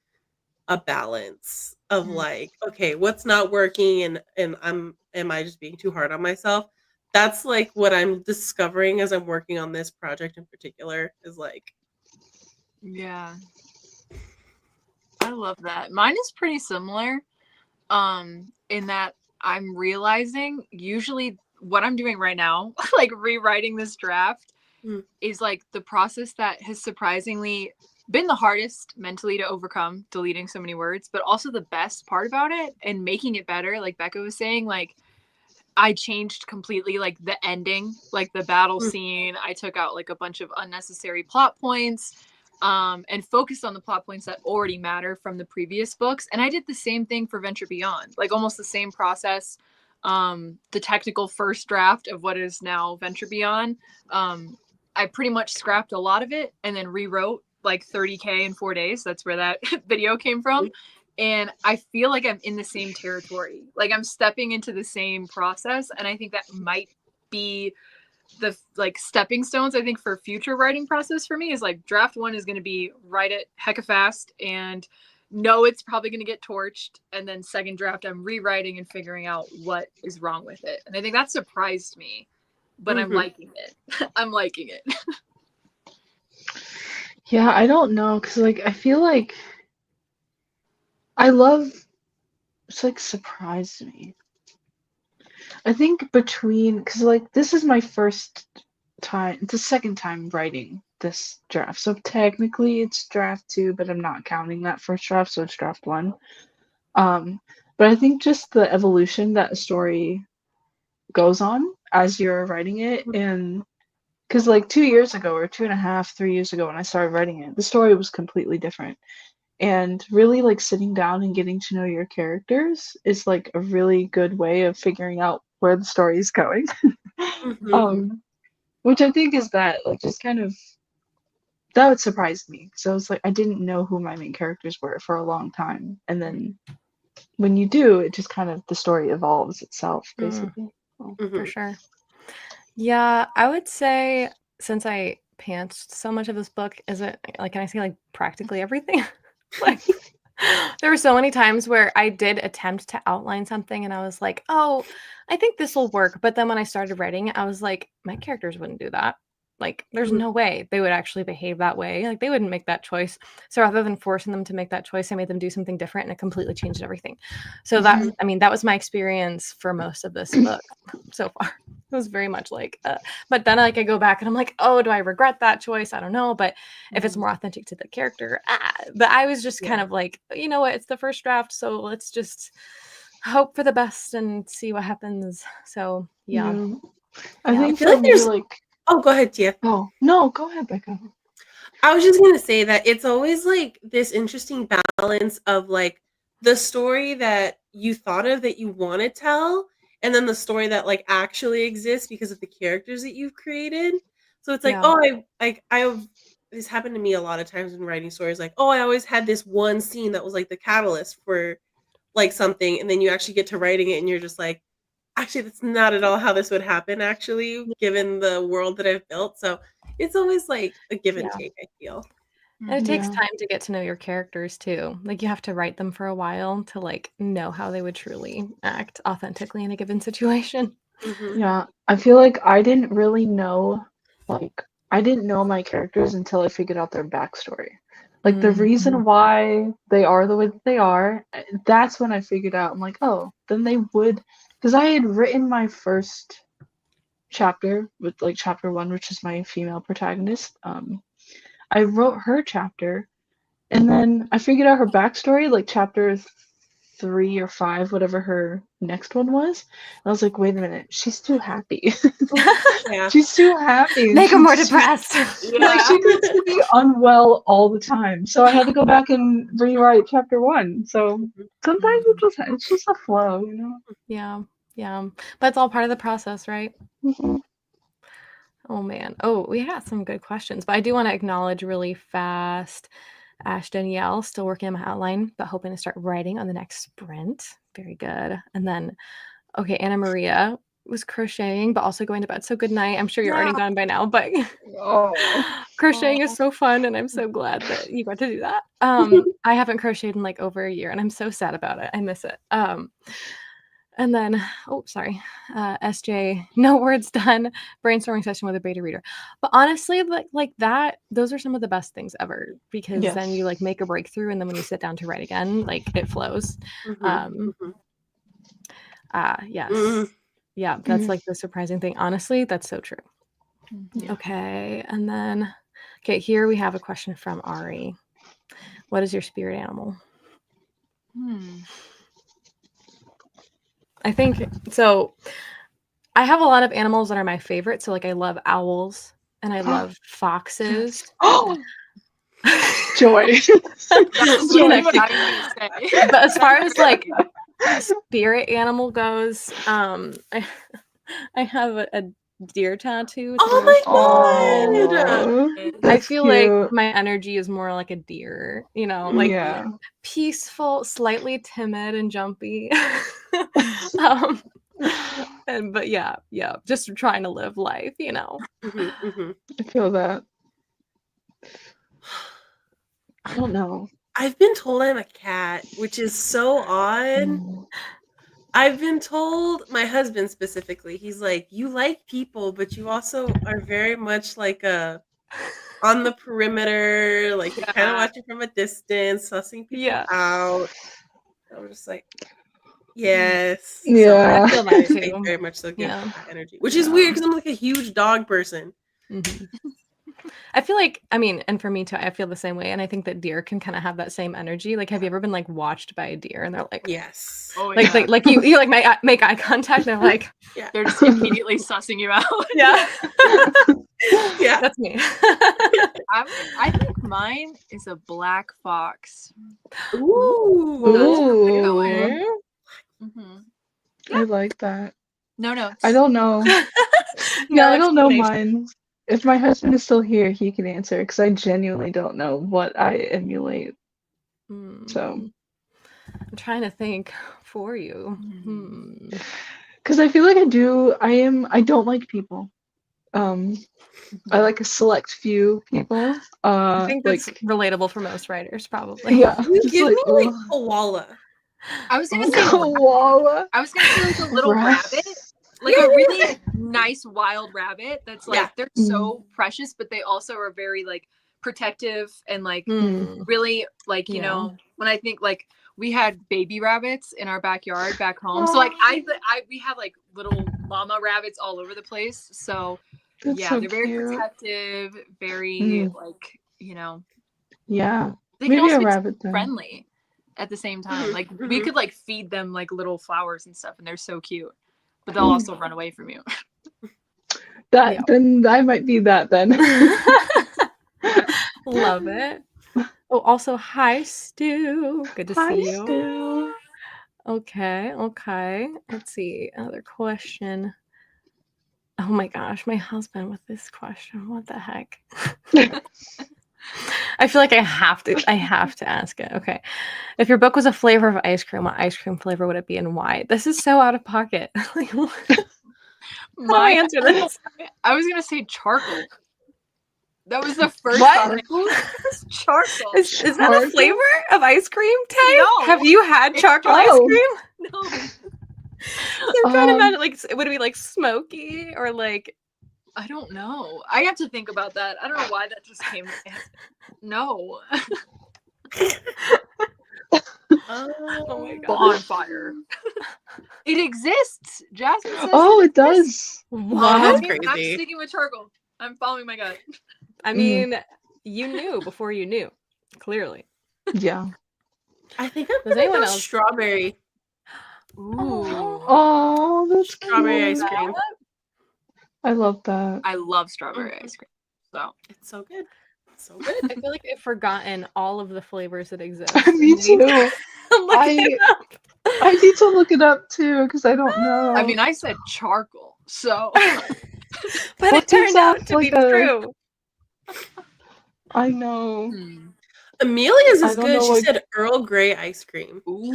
a balance of like, okay, what's not working, and am I just being too hard on myself? That's like what I'm discovering as I'm working on this project in particular, is like, Yeah. I love that. Mine is pretty similar. In that I'm realizing usually what I'm doing right now, like rewriting this draft, is like the process that has surprisingly been the hardest mentally to overcome, deleting so many words, but also the best part about it and making it better. Like Becca was saying, like I changed completely like the ending, like the battle scene. I took out like a bunch of unnecessary plot points, and focused on the plot points that already matter from the previous books. And I did the same thing for Venture Beyond, like almost the same process. The technical first draft of what is now Venture Beyond, I pretty much scrapped a lot of it and then rewrote like 30K in 4 days. That's where that video came from. And I feel like I'm in the same territory. Like I'm stepping into the same process. And I think that might be the like stepping stones, I think, for future writing process for me is like draft 1 is going to be write it hecka fast and know it's probably going to get torched. And then second draft, I'm rewriting and figuring out what is wrong with it. And I think that surprised me, but I'm liking it. I'm liking it. Yeah, I don't know, because like I feel like I love it's like surprised me. I think between, because like this is my first time, the second time writing this draft. So technically it's draft 2, but I'm not counting that first draft, so it's draft 1. But I think just the evolution that a story goes on as you're writing it, and because like 2 years ago or 2.5, 3 years ago when I started writing it, the story was completely different. And really like sitting down and getting to know your characters is like a really good way of figuring out where the story is going. Which I think is that like just kind of that would surprise me. So it's like I didn't know who my main characters were for a long time. And then when you do, it just kind of the story evolves itself, basically. For sure. Yeah, I would say since I pantsed so much of this book, is it like, can I say like practically everything? Like there were so many times where I did attempt to outline something and I was like, oh, I think this will work. But then when I started writing it, I was like, my characters wouldn't do that. Like, there's no way they would actually behave that way. Like, they wouldn't make that choice. So rather than forcing them to make that choice, I made them do something different and it completely changed everything. So that, I mean, that was my experience for most of this book so far. It was very much like, but then like I go back and I'm like, oh, do I regret that choice? I don't know. But if it's more authentic to the character, but I was just kind of like, you know what? It's the first draft. So let's just hope for the best and see what happens. So yeah. I Yeah. think feel for like me, there's- like, Oh, go ahead, Tia. oh no, go ahead, Becca. I was just gonna say that it's always like this interesting balance of like the story that you thought of that you want to tell, and then the story that like actually exists because of the characters that you've created. So it's like, Yeah. oh, I've this happened to me a lot of times when writing stories. Like, oh, I always had this one scene that was like the catalyst for like something, and then you actually get to writing it, and you're just like, actually, that's not at all how this would happen. Actually, given the world that I've built, so it's always like a give and Yeah. take, I feel. And it takes Yeah. time to get to know your characters too. Like you have to write them for a while to like know how they would truly act authentically in a given situation. Mhm. Yeah, I feel like I didn't really know, like, I didn't know my characters until I figured out their backstory. Like, the Mhm. reason why they are the way that they are, that's when I figured out, I'm like, oh, then they would, because I had written my first chapter with, like, chapter 1, which is my female protagonist. I wrote her chapter, and then I figured out her backstory, like, chapter 3 or 5, whatever her next one was. And I was like, wait a minute, she's too happy. Yeah. She's too happy. Make them more She's- depressed. Like she needs to be unwell all the time. So I had to go back and rewrite chapter 1. So sometimes it's just a flow, you know. Yeah. Yeah. But it's all part of the process, right? Mhm. Oh man. Oh, we got some good questions, but I do want to acknowledge really fast Ash Danielle, still working on my outline, but hoping to start writing on the next sprint. Very good. And then, okay, Anna Maria was crocheting, but also going to bed. So good night. I'm sure you're already gone by now, but Oh. crocheting is so fun, and I'm so glad that you got to do that. I haven't crocheted in like over a year, and I'm so sad about it. I miss it. And then, oh, sorry, SJ, no words done, brainstorming session with a beta reader. But honestly, like that, those are some of the best things ever because then you Yes. like make a breakthrough, and then when you sit down to write again, like it flows. Mhm. Mhm. Yes, Mm. yeah, that's Mhm. like the surprising thing. Honestly, that's so true. Yeah. Okay, and then, okay, here we have a question from Ari. What is your spirit animal? I think so. I have a lot of animals that are my favorite. So like I love owls and I love foxes. Oh, joy. That's literally Joy. what I was gonna say. But as far as like spirit animal goes, I have a deer tattoo. It's Oh really my fun. god! Oh, I that's feel like cute. my energy is more like a deer, you know, like Yeah. peaceful, slightly timid and jumpy. But yeah, just trying to live life, you know. Mhm. Mhm. I feel that. I don't know. I've been told I'm a cat, which is so odd. Mm. I've been told, my husband specifically, he's like, you like people, but you also are very much like a on the perimeter, like you kind of watch it from a distance, sussing people Yeah. out. I'm just like, yes. So Yeah. I feel that I too. very much so give Yeah. that energy, which is weird because I'm like a huge dog person. Mhm. I feel like, I mean, and for me too, I feel the same way. And I think that deer can kind of have that same energy. Like, have you ever been like watched by a deer and they're like, Yes. Oh like, yeah. like you like make eye contact and they're like, Yeah. They're just immediately sussing you out. yeah, Yeah. that's me. I think mine is a black fox. Ooh. Ooh. Mm-hmm. I like that. No. I don't know. No I don't know explanation. mine. If my husband is still here, he can answer because I genuinely don't know what I emulate. So, I'm trying to think for you. because I feel like I don't like people. I like a select few people. I think that's Like, relatable for most writers, probably. yeah, You just give like, me like koala. I was gonna say koala. I was gonna say like a little Grass. rabbit. Like a really nice wild rabbit that's like Yeah. they're so precious, but they also are very like protective and like Mm. really like you Yeah. know when I think like we had baby rabbits in our backyard back home, so like we have like little mama rabbits all over the place. So That's yeah, so they're very cute. protective, very like you know Yeah, they can maybe also a be rabbit then. friendly at the same time. Mhm, Like we mhm. could like feed them like little flowers and stuff, and they're so cute, but they'll also run away from you. Yeah. Then I might be that then. Love it. Oh, also, hi, Stu. Good to Hi, see you. Stu. Okay, okay. Let's see. Another question. Oh my gosh, my husband with this question. What the heck? I feel like I have to ask it. Okay. If your book was a flavor of ice cream, what ice cream flavor would it be and why? This is so out of pocket. Like, how do I answer this? I was gonna say charcoal. That was the first What? thought. Charcoal. Is that a Charcoal? flavor of ice cream, Tay? No. Have you had chocolate ice Oh. cream? No. So I'm trying to imagine, like, would it be like smoky or like? I don't know. I have to think about that. I don't know why that just came. No. Oh my god. Bonfire. It exists. Jasmine says Oh, it exists. does. What? That's I'm crazy. sticking with charcoal. I'm following my gut. I mean, you knew before you knew. Clearly. Yeah. I think I'm Does gonna anyone go else? strawberry. Ooh. Oh, that's Strawberry cool. ice cream. I love that. I love strawberry ice cream. So It's so good. It's so good. I feel like I've forgotten all of the flavors that exist. Me too. Look it up. I need to look it up too because I don't know. I mean, I said charcoal. So But What it turned gives out off to be like a- true. I know. Amelia's I is don't good. know She what- said Earl Grey ice cream. ooh.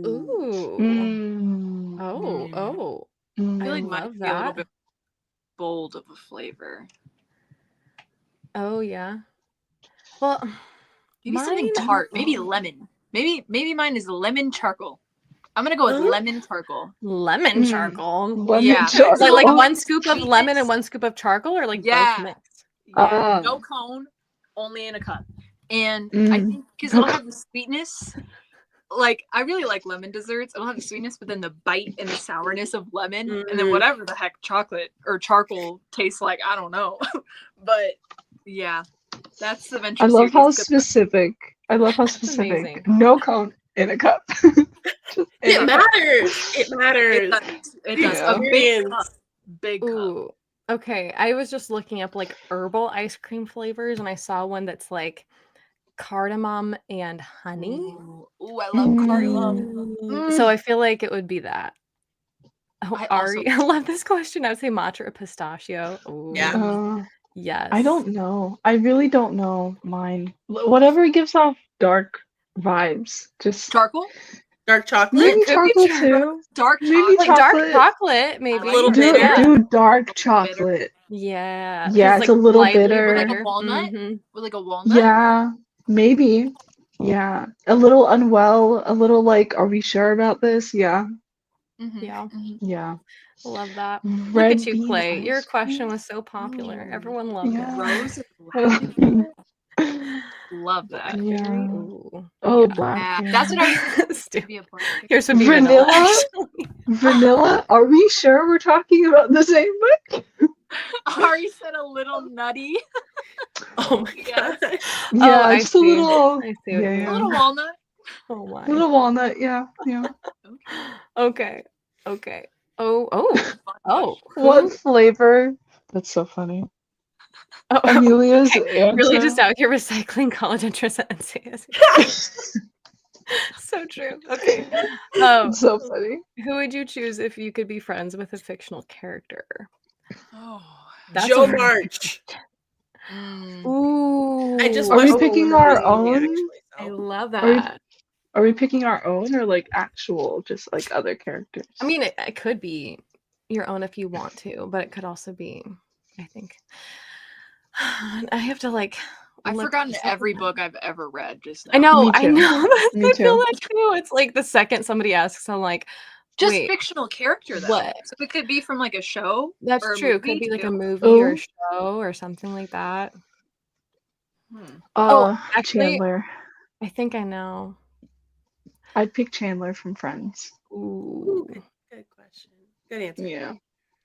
Ooh. Mm. Oh. I Mm. feel I like mine love would be a little that. bit bold of a flavor. Oh yeah. Well, Maybe something mine- tart. Maybe lemon. Maybe mine is lemon charcoal. I'm gonna go with Huh? lemon charcoal. lemon Mm. charcoal. Lemon Yeah. charcoal. Like Oh. one scoop of lemon and Sweetness. one scoop of charcoal, or like Yeah. both mixed. Yeah. Ah. No cone, only in a cup. And I Mm. think because it'll have the sweetness. Like I really like lemon desserts. It'll have the sweetness, but then the bite and the sourness of lemon, and then Mm. whatever the heck chocolate or charcoal tastes like, I don't know. But yeah, that's the venture. I love how series. specific. I love how specific. amazing. No cone in a cup. Just in It a cup. matters. It It matters. does. It does. Yeah. A big cup. Experience. Big cup. Ooh. Okay. I was just looking up like herbal ice cream flavors and I saw one that's like cardamom and honey. Ooh, I love cardamom. So I feel like it would be that. Oh, I Ari, also- I love this question. I would say matcha or pistachio. Ooh. Yeah. Yes. I don't know. I really don't know mine. Whatever gives off dark vibes. Just Charcoal? Dark chocolate. maybe It could be chocolate chocolate. too. Dark Maybe chocolate. Like dark chocolate. chocolate, maybe. A little Do, bitter. do dark Bitter. chocolate. Yeah. Yeah, it's a little slightly bitter. With like a walnut? Mhm. With like a walnut? Yeah, maybe. Yeah. A little unwell, a little like, are we sure about this? Yeah. Mhm, Yeah. mhm. Yeah. Love that. Look Red at you, bean Clay. Your ice question cream? was so popular. Ooh. Everyone loved Yeah. Rose it. and Love that. Yeah. Blackberry. Ooh. Oh, Yeah. blackberry. That's what I was Stu- to be a part of. Yours would be vanilla. Vanilla? actually. Vanilla? Are we sure we're talking about the same book? Ari said a little nutty. Oh my Yes. god. Yeah, I just a see. little. I see what Yeah, you A yeah. little walnut. Oh my. Little walnut. Yeah, yeah. Okay. Okay. Oh. What Who? flavor? That's so funny. Oh, Amelia's okay. answer. Really just out here recycling college entrance essays. So true. Okay. It's so funny. Who would you choose if you could be friends with a fictional character? Oh. That's Joe a- March. Ooh. I just Are we watched picking the our movie, own? actually, I so. love Are we- that. Are we picking our own or like actual, just like other characters? I mean, it could be your own if you want to, but it could also be, I think. I have to like. I've look forgotten this up every again. book I've ever read just now. I know. Me I too. know. Me I feel too. that too. It's like the second somebody asks, I'm like, Just wait, fictional character though. what? So it could be from like a show. That's or a true. Could movie be like a too. movie or a Oh. show or something like that. Actually- Chandler. I think I know. I'd pick Chandler from Friends. Ooh. Good question. Good answer. Yeah.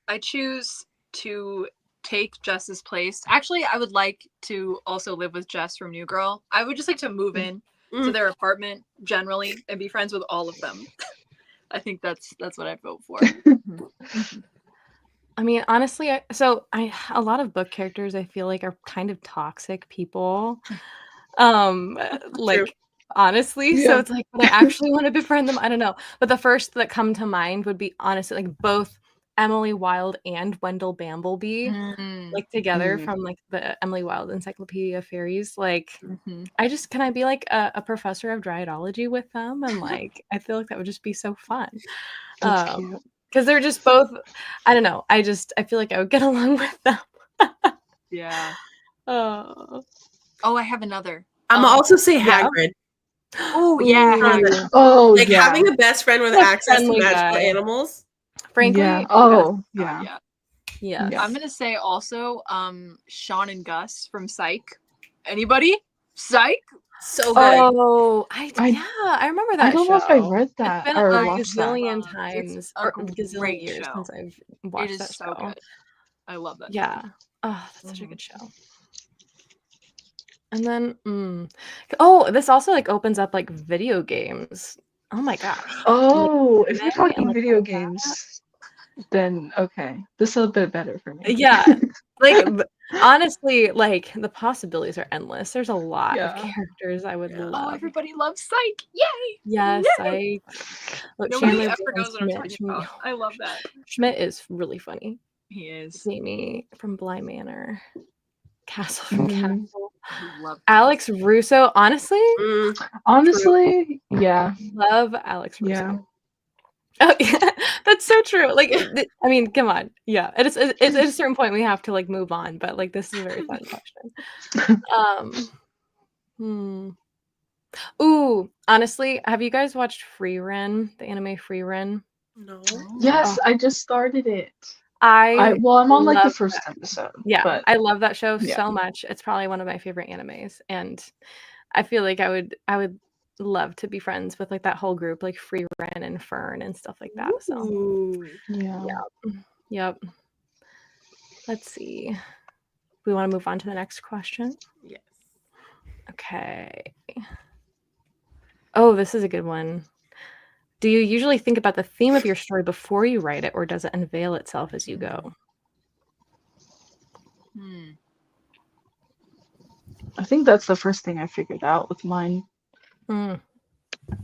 I choose to take Jess's place. Actually, I would like to also live with Jess from New Girl. I would just like to move in to Mm. their apartment generally and be friends with all of them. I think that's what I'd vote for. I mean, honestly, a lot of book characters I feel like are kind of toxic people. Um, True. like honestly, so Yeah. it's like would I actually want to befriend them? I don't know. But the first that come to mind would be honestly like both Emily Wilde and Wendell Bambleby Mm, like together Mm. from like the Emily Wilde Encyclopedia of Fairies. Like mhm. can I be like a professor of dryadology with them? And like I feel like that would just be so fun. That's Um, cute. because they're just both I don't know. I feel like I would get along with them. Yeah. Oh. Oh, I have another. I'm gonna also say Yeah. Hagrid. Oh yeah, Ooh. Hagrid. Oh Like yeah. having a best friend with The access to friendly magical guy. animals. Frankly, Yeah. yes. Oh Oh yeah. yeah. Yes. Yeah. I'm gonna say also Sean and Gus from Psych. Anybody? Psych? So good. Oh, I I remember I that don't know if I show. read It's that been or a watched that. gazillion It's times a or a gazillion great years show. since I've It watched is that so show. good. I love that Yeah. show. Oh, that's such a Mhm. good show. And then, oh, this also like opens up like video games. Oh my gosh. Like Oh, if anime you're and talking like video all that. games, then okay. This is a bit better for me. Yeah. Like honestly, like the possibilities are endless. There's a lot of Yeah. characters I would Yeah. Oh, love. everybody loves Psych! Yay! Yes, Yay! look, Nobody Chandler ever Bing and knows what I'm Schmidt. talking about. I love that. Schmidt is really funny. He is. Jamie from Bly Manor. Castle from Mhm. Castle. Love Alex Russo, honestly, Mm, Honestly, yeah. love Alex Yeah. Russo. Oh, yeah, that's so true. Like, I mean, come on. Yeah, it's at a certain point we have to like move on, but like this is a very fun question. Hmm. Ooh, honestly, have you guys watched Free Ren, the anime Free Ren? no. Yes, Oh, I just started it. I I'm on like the love first that. episode, Yeah, but I love that show yeah. so much. It's probably one of my favorite animes, and I feel like I would love to be friends with like that whole group, like Free Ren and Fern and stuff like that. So, Ooh. Yeah. yep. Let's see. We want to move on to the next question. Yes. Okay. Oh, this is a good one. Do you usually think about the theme of your story before you write it, or does it unveil itself as you go? Hmm. I think that's the first thing I figured out with mine. Mm.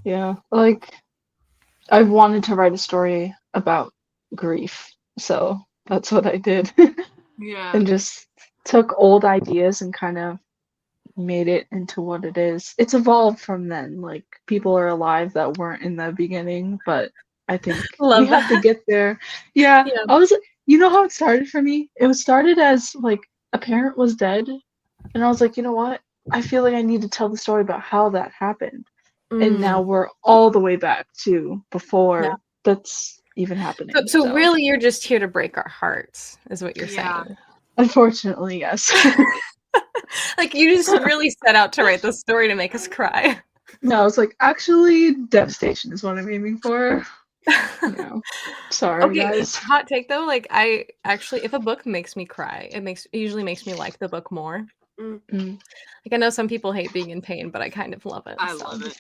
Yeah. Like I've wanted to write a story about grief, so that's what I did. Yeah. And just took old ideas and kind of made it into what it is. It's evolved from then. Like people are alive that weren't in the beginning, but I think we Love have to that. get there. Yeah, Yeah. I was, you know how it started for me? It was started as like a parent was dead, and I was like, you know what? I feel like I need to tell the story about how that happened. And Mm. now we're all the way back to Yeah. before that's even happening. So So, really, you're just here to break our hearts, is what you're Yeah. saying. unfortunately, yes. Like you just really set out to write this story to make us cry. No, it's like actually devastation is what I'm aiming for. Yeah. Sorry, Okay, guys. hot take though, like I actually if a book makes me cry, it usually makes me like the book more. Mm. Mm, Like I know some people hate being in pain, but I kind of love it. I So. love it.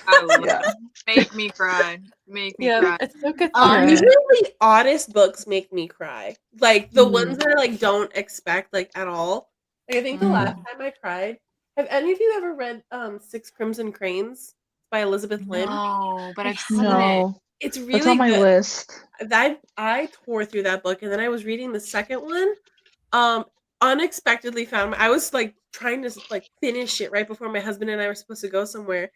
I love yeah. it. Make me cry. Make me Yeah, cry. it's so cathartic. Yeah. Usually the oddest books make me cry. Like the ones Mm. that I like don't expect like at all. Like I think the last time I cried. Have any of you ever read Six Crimson Cranes by Elizabeth Lynn? No, but I I've seen it. No, It's that's really on my good. list. I tore through that book and then I was reading the second one. Unexpectedly found I was like trying to like finish it right before my husband and I were supposed to go somewhere.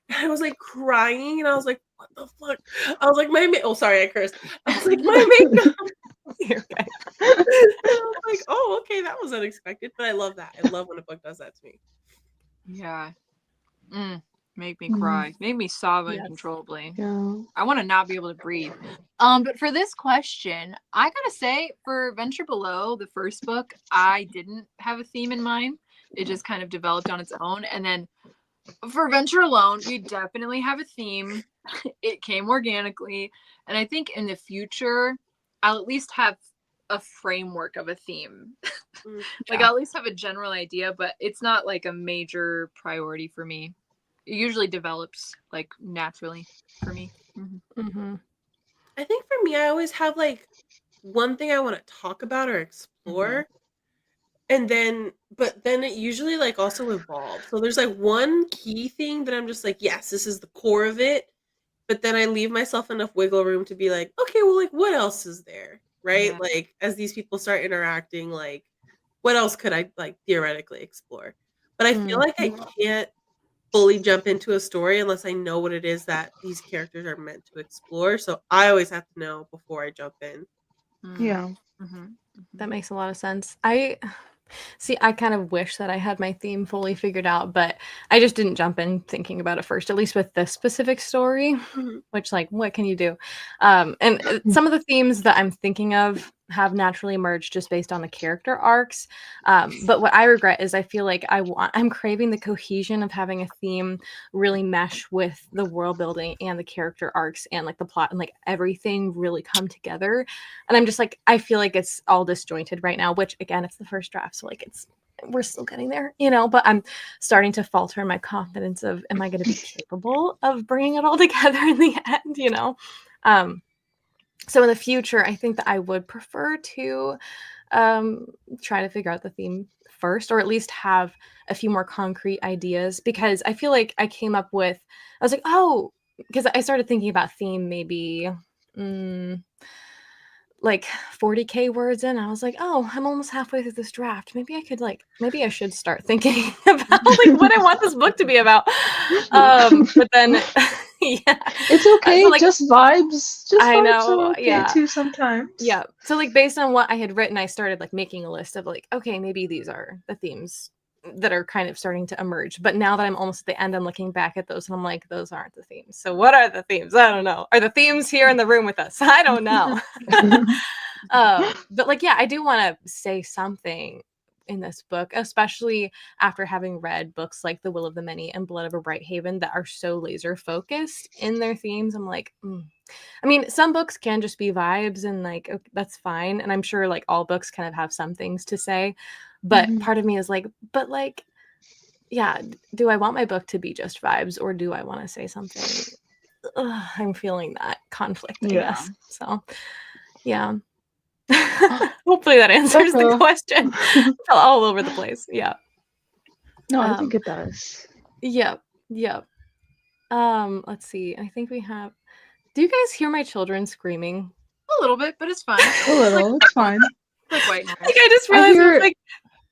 And I was like crying and I was like, what the fuck? I was like, oh sorry, I cursed. I was like, my makeup. You're okay. And I was like, oh, okay, that was unexpected. But I love that. I love when a book does that to me. Yeah. Make me Mm. cry. Make me sob Yes. uncontrollably. Yeah. I want to not be able to breathe. But for this question, I gotta say, for Venture Below, the first book, I didn't have a theme in mind. It just kind of developed on its own. And then for Venture Alone, we definitely have a theme. It came organically. And I think in the future, I'll at least have a framework of a theme. Like Yeah. I'll at least have a general idea, but it's not like a major priority for me. It usually develops like naturally for me. Mm-hmm. I think for me, I always have like one thing I want to talk about or explore. And then, but then it usually like also evolves. So there's like one key thing that I'm just like, yes, this is the core of it. But then I leave myself enough wiggle room to be like, okay, well, like what else is there? Right? Yeah. Like as these people start interacting, like what else could I like theoretically explore? But I feel like I can't fully jump into a story unless I know what it is that these characters are meant to explore. So I always have to know before I jump in. Yeah. That makes a lot of sense. I kind of wish that I had my theme fully figured out, but I just didn't jump in thinking about it first, at least with this specific story, which, like, what can you do? And some of the themes that I'm thinking of have naturally emerged just based on the character arcs. But what I regret is I feel like I'm craving the cohesion of having a theme really mesh with the world building and the character arcs and like the plot and like everything really come together. And I'm just like, I feel like it's all disjointed right now, which again, it's the first draft. So like we're still getting there, but I'm starting to falter in my confidence of, am I going to be capable of bringing it all together in the end, so in the future, I think that I would prefer to try to figure out the theme first, or at least have a few more concrete ideas, because I feel like I was like, oh, because I started thinking about theme maybe like 40K words in. I was like, oh, I'm almost halfway through this draft. Maybe I should start thinking about like what I want this book to be about. But then yeah. It's okay, So, like, just vibes. Just I vibes know, are okay yeah. too sometimes. Yeah. So like based on what I had written, I started like making a list of like, okay, maybe these are the themes that are kind of starting to emerge. But now that I'm almost at the end, I'm looking back at those and I'm like, those aren't the themes. So what are the themes? I don't know. Are the themes here in the room with us? I don't know. But like, yeah, I do want to say something in this book, especially after having read books like The Will of the Many and Blood of a Bright Haven that are so laser focused in their themes. I'm like, I mean, some books can just be vibes and like, okay, that's fine. And I'm sure like all books kind of have some things to say, but part of me is like, but like, yeah, do I want my book to be just vibes or do I want to say something? I'm feeling that conflict, I guess. So yeah. Hopefully that answers the question. Fell all over the place. Yeah. No, I think it does. Yep. Let's see. I think we have. Do you guys hear my children screaming? A little bit, but it's fine. A little, it's fine. Like white noise. Like I just realized it was like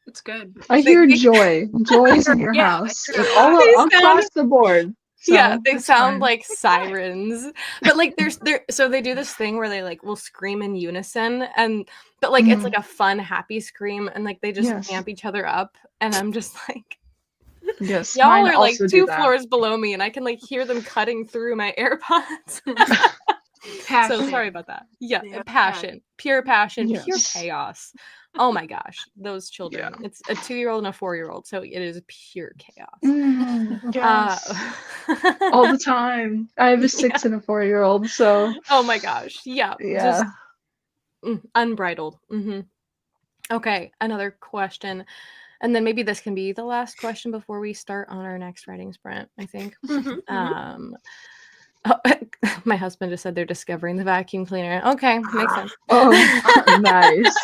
it's good. I hear joy. Joy's in your house. All across the board. So, yeah, they sound fine. like sirens. But like so they do this thing where they like will scream in unison but like it's like a fun, happy scream and like they just amp each other up. And I'm just like, yes, y'all are like 2 floors below me and I can like hear them cutting through my AirPods. So sorry about that. Yeah, passion, pure passion, pure chaos. Oh my gosh, those children. Yeah. It's a 2-year-old and a 4-year-old, so it is pure chaos. Yes. All the time. I have a 6 and a 4-year-old, so. Oh my gosh, yeah. Just unbridled. Okay, another question. And then maybe this can be the last question before we start on our next writing sprint, I think. Oh, my husband just said they're discovering the vacuum cleaner. Okay, makes sense. Oh, nice.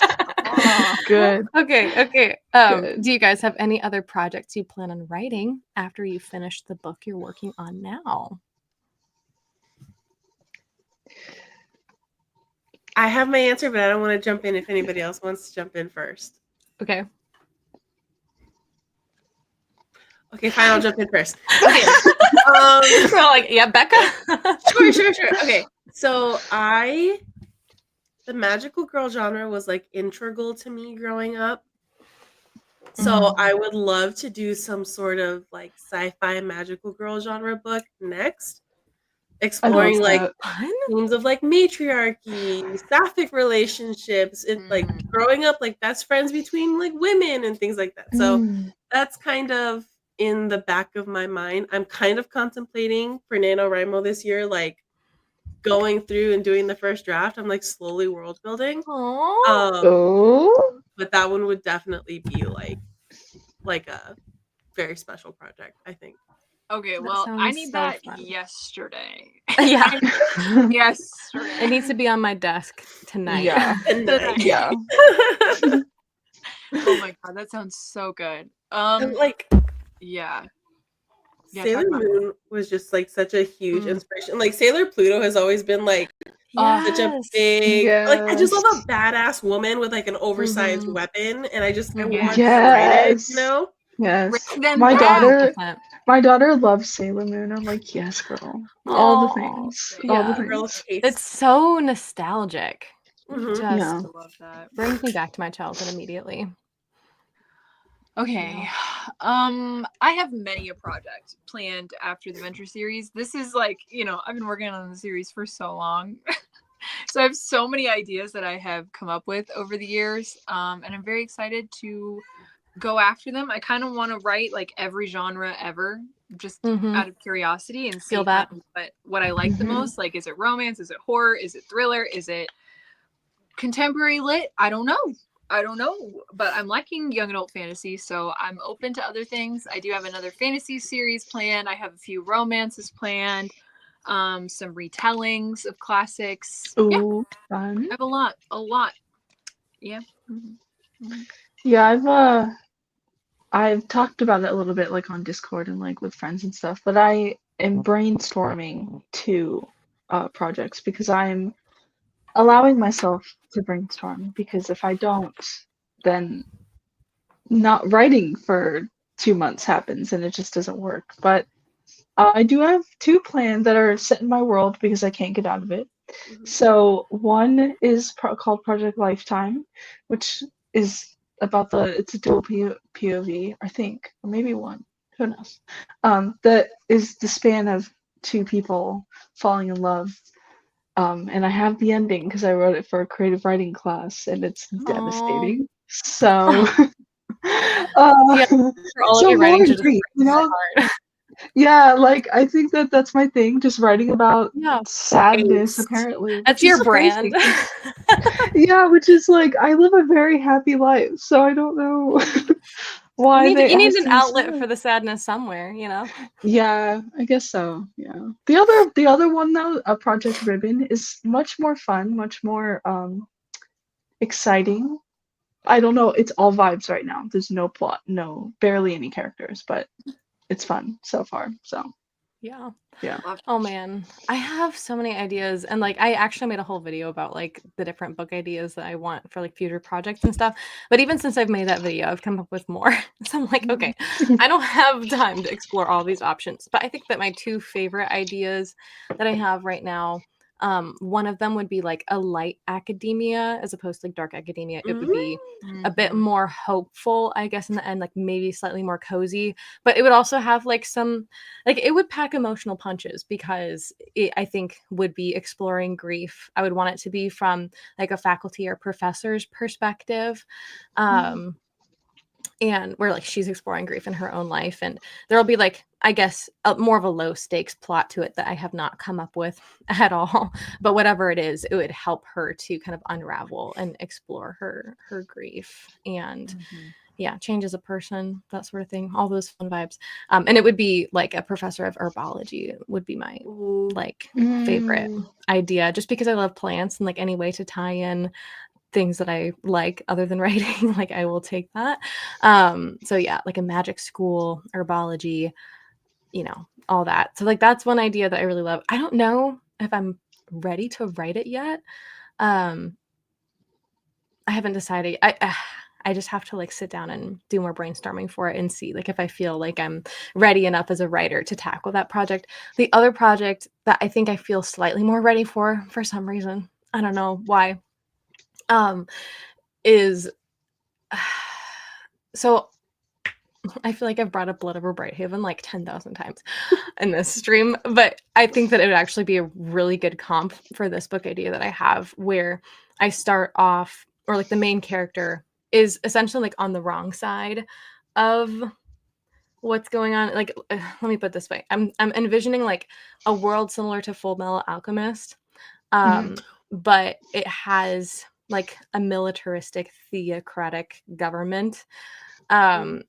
Good. Okay. Good. Do you guys have any other projects you plan on writing after you finish the book you're working on now? I have my answer, but I don't want to jump in if anybody else wants to jump in first. Okay. Okay, fine, I'll jump in first. Okay. So like, yeah, Becca? Sure. Okay, so the magical girl genre was like integral to me growing up. So I would love to do some sort of like sci-fi magical girl genre book next. Exploring like themes of like matriarchy, sapphic relationships, and like growing up like best friends between like women and things like that. So that's kind of in the back of my mind. I'm kind of contemplating for NaNoWriMo this year, like going through and doing the first draft. I'm like slowly world building. But that one would definitely be like a very special project, I think. Okay, That well, I sounds need so that fun. yesterday. Yeah. Yesterday. It needs to be on my desk tonight. Yeah. Tonight. Yeah. Oh my god, that sounds so good. And like Yeah. Yeah, Sailor talk about Moon was just like such a huge Mm. inspiration. Like Sailor Pluto has always been like such a Yes. big, like I just Yes. love a badass woman with like an oversized Mhm. weapon, and I Mhm. want to write it, Yes. you know? Yes. Bring them My back. daughter 100%. my daughter loves Sailor Moon. I'm like, yes, girl. All the Oh, things. All the yeah. Girl things. taste. It's so nostalgic. Mhm. Yeah. Just I love that. brings me back to my childhood immediately. Okay. I have many a project planned after the Venture series. This is like, I've been working on the series for so long. So I have so many ideas that I have come up with over the years. And I'm very excited to go after them. I kind of want to write like every genre ever, just Mhm. out of curiosity and see Feel that. kind of what I like the Mhm. most. Like, is it romance? Is it horror? Is it thriller? Is it contemporary lit? I don't know, but I'm liking young adult fantasy, so I'm open to other things. I do have another fantasy series planned. I have a few romances planned, some retellings of classics. Yeah, Ooh, fun. I have a lot. Yeah. Mm-hmm. Yeah, I've talked about it a little bit like on Discord and like with friends and stuff, but I am brainstorming two projects because I'm allowing myself to brainstorm because if I don't, then not writing for 2 months happens and it just doesn't work. But I do have two planned that are set in my world because I can't get out of it. Mhm. So one is called Project Lifetime, which is about it's a dual POV, I think, or maybe one, who knows? That is the span of two people falling in love. And I have the ending because I wrote it for a creative writing class, and it's Aw. devastating. So, Yeah, for all of so your more writing to just grief, break my heart. yeah, like I think that's my thing, just writing about Yeah. sadness Angst. apparently, That's which is your brand. crazy 'cause yeah, which is like I live a very happy life, so I don't know why You it need has an to be outlet sad. for the sadness somewhere, you know? Yeah, I guess so. Yeah. The other one though, Project Ribbon, is much more fun, much more exciting. I don't know, it's all vibes right now. There's no plot, no barely any characters, but it's fun so far. So, Yeah. yeah. Oh man, I have so many ideas, and like I actually made a whole video about like the different book ideas that I want for like future projects and stuff. But even since I've made that video, I've come up with more. So I'm like, okay, I don't have time to explore all these options. But I think that my two favorite ideas that I have right now, one of them would be like a light academia as opposed to like dark academia. It would be a bit Mhm. more hopeful, I guess, in the end, like maybe slightly more cozy. But it would also have like some like it would pack emotional punches because it, I think, would be exploring grief. I would want it to be from like a faculty or professor's perspective, and where like she's exploring grief in her own life, and there'll be like, I guess, more of a low stakes plot to it that I have not come up with at all. But whatever it is, it would help her to kind of unravel and explore her grief and yeah, change as a person, that sort of thing, all those fun vibes. And it would be like a professor of herbology would be my Ooh. like favorite Mm. idea, just because I love plants and like any way to tie in things that I like other than writing, like I will take that. So yeah, like a magic school, herbology, all that. So like that's one idea that I really love. I don't know if I'm ready to write it yet. Um, I haven't decided. I just have to like sit down and do more brainstorming for it and see like if I feel like I'm ready enough as a writer to tackle that project. The other project that I think I feel slightly more ready for some reason, I don't know why, is so I feel like I've brought up Blood Over Brighthaven like 10,000 times in this stream, but I think that it would actually be a really good comp for this book idea that I have, where I start off, or like the main character is essentially like on the wrong side of what's going on. Like, let me put it this way: I'm envisioning like a world similar to Full Metal Alchemist, Mhm. but it has like a militaristic, theocratic government, and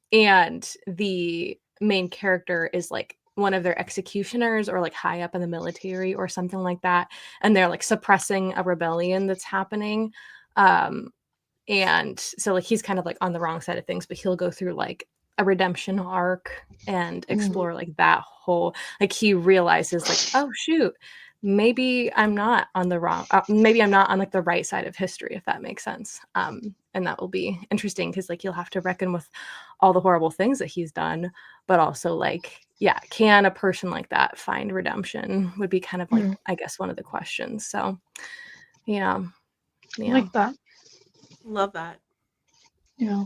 the main character is like one of their executioners or like high up in the military or something like that, and they're like suppressing a rebellion that's happening. And so like he's kind of like on the wrong side of things, but he'll go through like a redemption arc and explore like that whole, like he realizes like, oh shoot, maybe I'm not on the wrong, maybe I'm not on like the right side of history, if that makes sense. And that will be interesting because like you'll have to reckon with all the horrible things that he's done, but also like, yeah, can a person like that find redemption would be kind of like, I guess, one of the questions. So yeah. I like that. Love that. Yeah.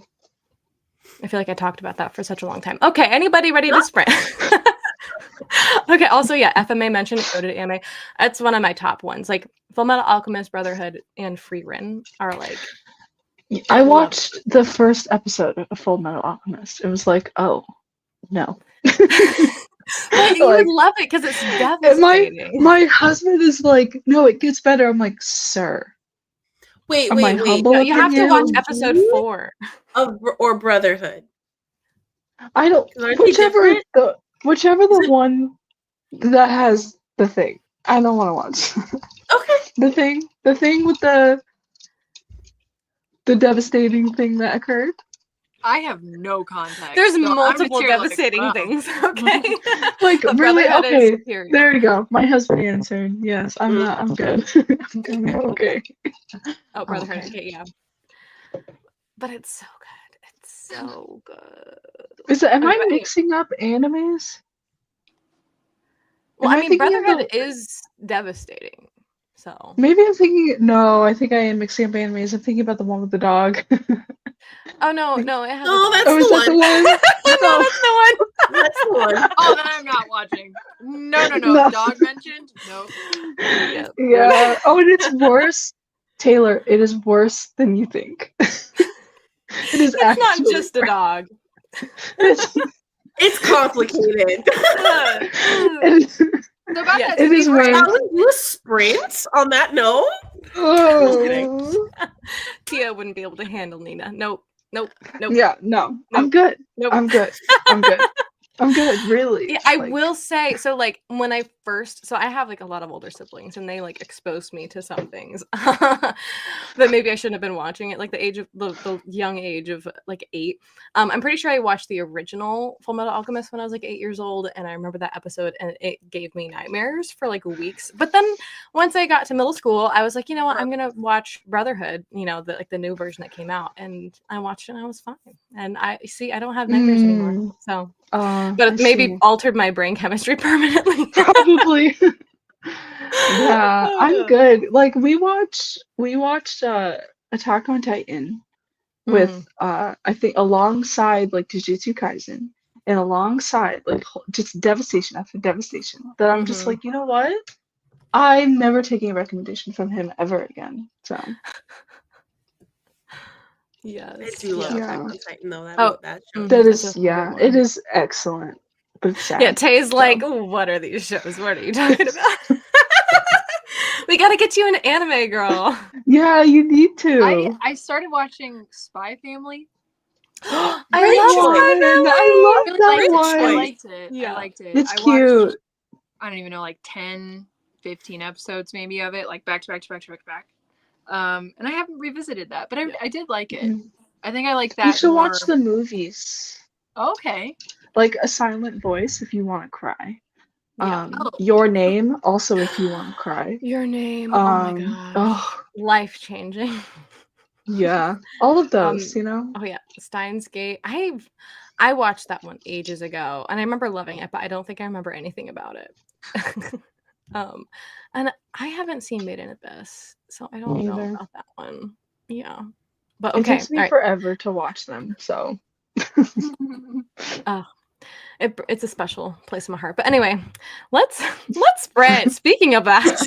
I feel like I talked about that for such a long time. Okay, anybody ready to sprint? Okay, also, yeah, FMA mentioned coded anime. That's one of my top ones. Like Full Metal Alchemist, Brotherhood, and Free Ren are like. I watched the first episode of Full Metal Alchemist. It was like, oh, no. But you would love it because it's devastating. My husband is like, no, it gets better. I'm like, sir. Wait. No, you have to watch episode 4. Or Brotherhood. I don't. Whichever the one that has the thing. I don't want to watch. Okay. The thing with the devastating thing that occurred. I have no context. There's so multiple devastating things. Okay. Like really? Okay. There you go. My husband answered. Yes, I'm not. I'm good. I'm okay. Oh, Brotherhood. Okay, yeah. But it's so good. It's so good. Am I mixing up animes? Well, I mean, Brotherhood is devastating. So maybe I'm thinking. No, I think I am mixing up animes. I'm thinking about the one with the dog. Oh no, it has. No, that's the one. No, that's the one. That's the one. Oh, then I'm not watching. No. Dog mentioned? Nope. Yeah. Oh, and it's worse. Taylor, it is worse than you think. It is it's not just a dog. It's complicated. It is worse. Shall we do a sprint on that note? Oh. Tia wouldn't be able to handle Nina. Nope. Yeah, no. Nope. I'm good. Nope. I'm good. I'm good, really. Yeah, I will say, so like when I first, so I have like a lot of older siblings and they like exposed me to some things that maybe I shouldn't have been watching at like the young age of like 8. I'm pretty sure I watched the original Full Metal Alchemist when I was like 8 years old, and I remember that episode and it gave me nightmares for like weeks. But then once I got to middle school, I was like, you know what, I'm gonna watch Brotherhood, the new version that came out, and I watched it and I was fine. And I don't have nightmares anymore. So but it maybe altered my brain chemistry permanently. Probably. Yeah, I'm good. Like we watched Attack on Titan with I think alongside like Jujutsu Kaisen and alongside like just devastation after devastation. That I'm just like, you know what? I'm never taking a recommendation from him ever again. So yes. I do love Attack on Titan though. That show. That is it is excellent. But it's sad. Yeah, Tay's like, what are these shows? What are you talking about? We gotta get you an anime, girl. Yeah, you need to. I started watching Spy Family. I love that one. I liked it. Yeah. I liked it. It's I cute. watched, I don't even know, like 10, 15 episodes maybe of it, like back to back. And I haven't revisited that, but I did like it. I think I like that. You should watch the movies. Okay. Like A Silent Voice if you want to cry. Yeah. Your Name also if you want to cry. Your Name. Oh my gosh. Life changing. Yeah. All of those, Oh yeah. Steins Gate. I watched that one ages ago and I remember loving it, but I don't think I remember anything about it. And I haven't seen Made in Abyss, so I don't know about that one. Yeah. But okay. It takes me forever to watch them, so it's a special place in my heart. But anyway, let's spread. Speaking of that,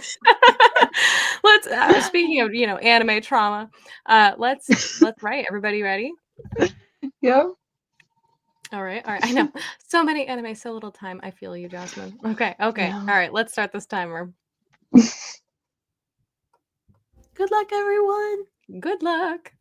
speaking of anime trauma, let's write. Everybody ready? Yeah. All right. I know so many anime, so little time. I feel you, Jasmine. Okay. Yeah. All right. Let's start this timer. Good luck, everyone. Good luck.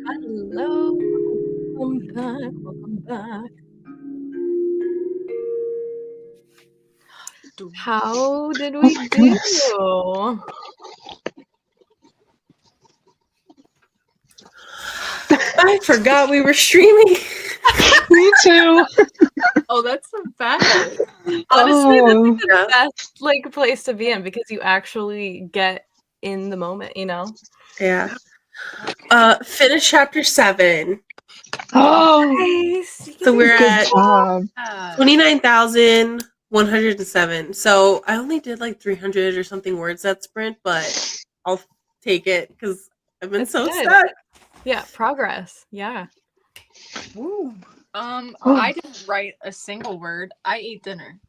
Hello. Welcome back. Welcome back. How did Oh we my do? goodness. I forgot we were streaming. Me too. Oh, that's so bad. Honestly, that's Oh. like the Yeah. best like place to be in because you actually get in the moment, you know? Yeah. Okay. Finish chapter 7. Oh, Nice. So we're good at job. 29,107. So I only did like 300 or something words that sprint, but I'll take it because I've been It's so good. stuck. Yeah, progress. Yeah. Woo. Oh. I didn't write a single word. I ate dinner.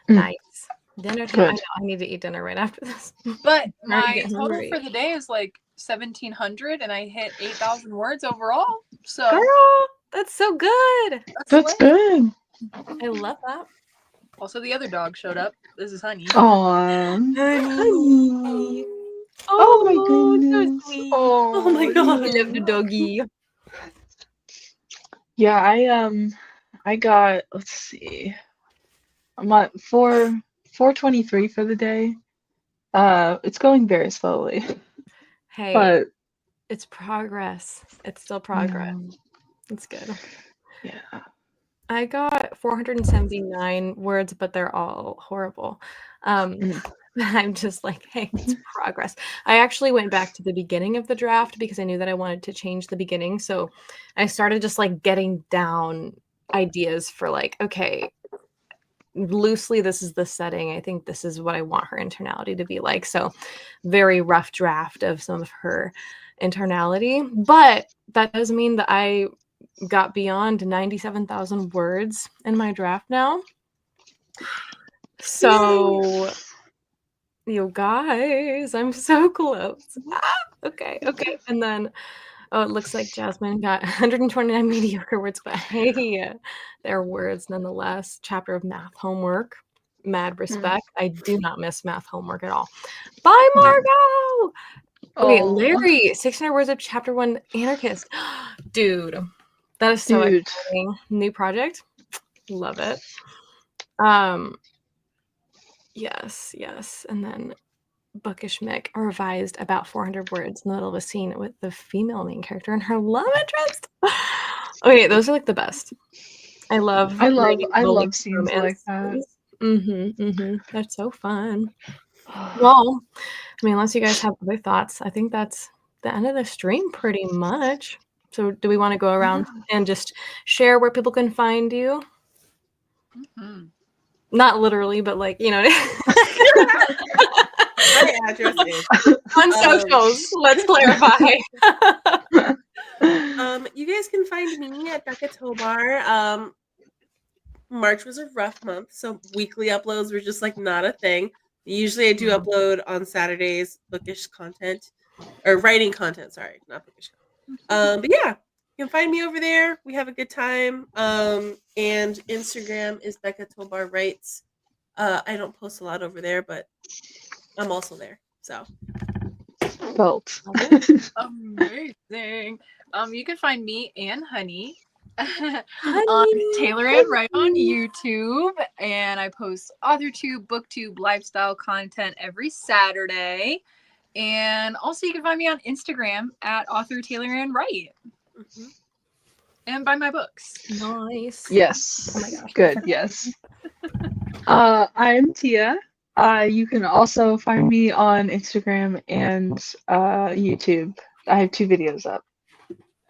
Nice. Dinner time. I Good. know I need to eat dinner right after this. But I'm already my getting total hungry. for the day is like 1,700 and I hit 8,000 words overall. So Girl, that's so good. That's lit. good. I love that. Also, the other dog showed up. This is Honey. Aw. Honey. Oh my So goodness. sweet. Oh my God. I love the doggy. Yeah, I got, let's see. I'm at 423 for the day. It's going very slowly. Hey, But it's progress. It's still yeah. progress. It's good. Yeah. I got 479 words, but they're all horrible. I'm just like, hey, it's progress. I actually went back to the beginning of the draft because I knew that I wanted to change the beginning. So I started just like getting down ideas for like, okay, loosely, this is the setting. I think this is what I want her internality to be like. So very rough draft of some of her internality. But that does mean that I got beyond 97,000 words in my draft now. So, you guys, I'm so close. Okay. And then, oh, it looks like Jasmine got 129 mediocre words, but hey, they're words nonetheless. Chapter of math homework. Mad respect. I do not miss math homework at all. Bye, Margot! Okay, Aw. Larry, 600 words of chapter 1 anarchist. Dude, that is so Dude. exciting. New project. Love it. Yes. And then Bookish Mick revised about 400 words in the middle of a scene with the female main character and her love interest. Okay, those are like the best. I love I writing scenes like that. That's so fun. Well, I mean, unless you guys have other thoughts, I think that's the end of the stream pretty much. So do we want to go around and just share where people can find you? Mm-hmm. Not literally, but like, you know. My address is On socials, let's clarify. you guys can find me at Becca Tobar. March was a rough month, so weekly uploads were just like not a thing. Usually I do upload on Saturdays bookish content or writing content, sorry, not bookish. But yeah, you can find me over there. We have a good time. And Instagram is Becca Tobar Writes. I don't post a lot over there, but I'm also there. So Felt. Amazing. You can find me and Honey on Taylor and Write on YouTube, and I post AuthorTube, BookTube, lifestyle content every Saturday. And also, you can find me on Instagram at author Taylor and Write, and buy my books. Nice. Yes. Oh my gosh. Good. Yes. I'm Tia. You can also find me on Instagram and YouTube. I have 2 videos up.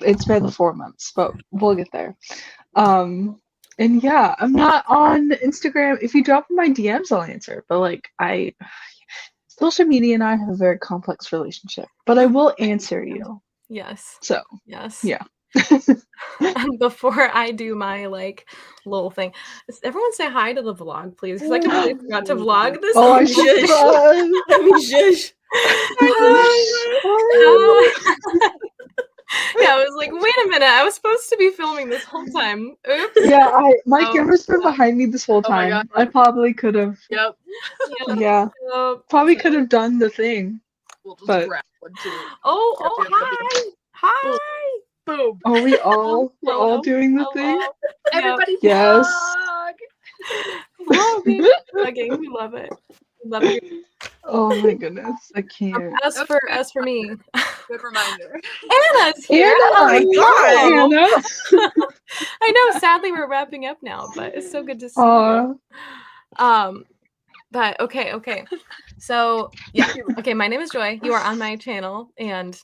It's been 4 months, but we'll get there. And yeah, I'm not on Instagram. If you drop in my DMs, I'll answer. But like, social media and I have a very complex relationship. But I will answer you. Yes. So Yes. yeah. And before I do my like little thing, everyone say hi to the vlog, please, because I completely forgot to vlog this. Oh, I Shush. should. I mean, shush. Yeah, I was like, wait a minute, I was supposed to be filming this whole time. Oops. Yeah, my Oh, camera's been behind me this whole Oh my time. God. I probably could have. Yep. Yeah, probably could have done the thing. We'll just But grab one too. Oh, Yep. hi. Boom. Are we all? We're all Hello. doing the thing. Hello. Everybody Yes. vlog. Vlogging. Vlogging. We love it. We love it. Oh my goodness, I can't. As for me, Good reminder. Anna's here. Anna! Oh my God. Anna! I know. Sadly, we're wrapping up now, but it's so good to see Aw. you. But okay. So yeah, okay. My name is Joy. You are on my channel, and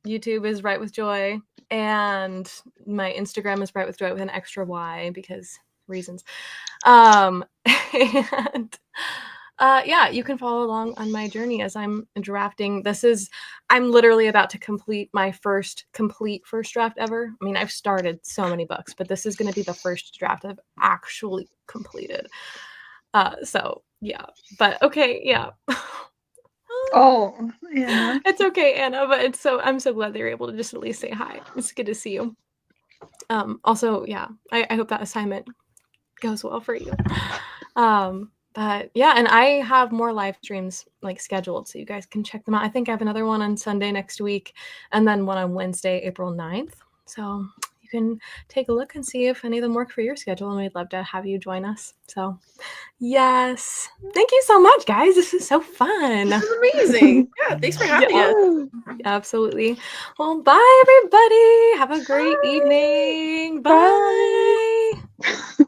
YouTube is Write with Joy, and my Instagram is Write with Joy with an extra Y because reasons. And yeah, you can follow along on my journey as I'm drafting. I'm literally about to complete my complete first draft ever. I mean, I've started so many books, but this is going to be the first draft I've actually completed. So yeah, but okay, yeah. Oh, Anna. It's okay, Anna, but I'm so glad they were able to just at least say hi. It's good to see you. Also, yeah, I hope that assignment goes well for you. But yeah, and I have more live streams like scheduled, so you guys can check them out. I think I have another one on Sunday next week, and then one on Wednesday, April 9th. So you can take a look and see if any of them work for your schedule, and we'd love to have you join us. So yes, thank you so much, guys. This is so fun. This is amazing. Yeah, thanks for having us. Oh. Absolutely. Well, bye everybody. Have a great evening. Bye. Bye.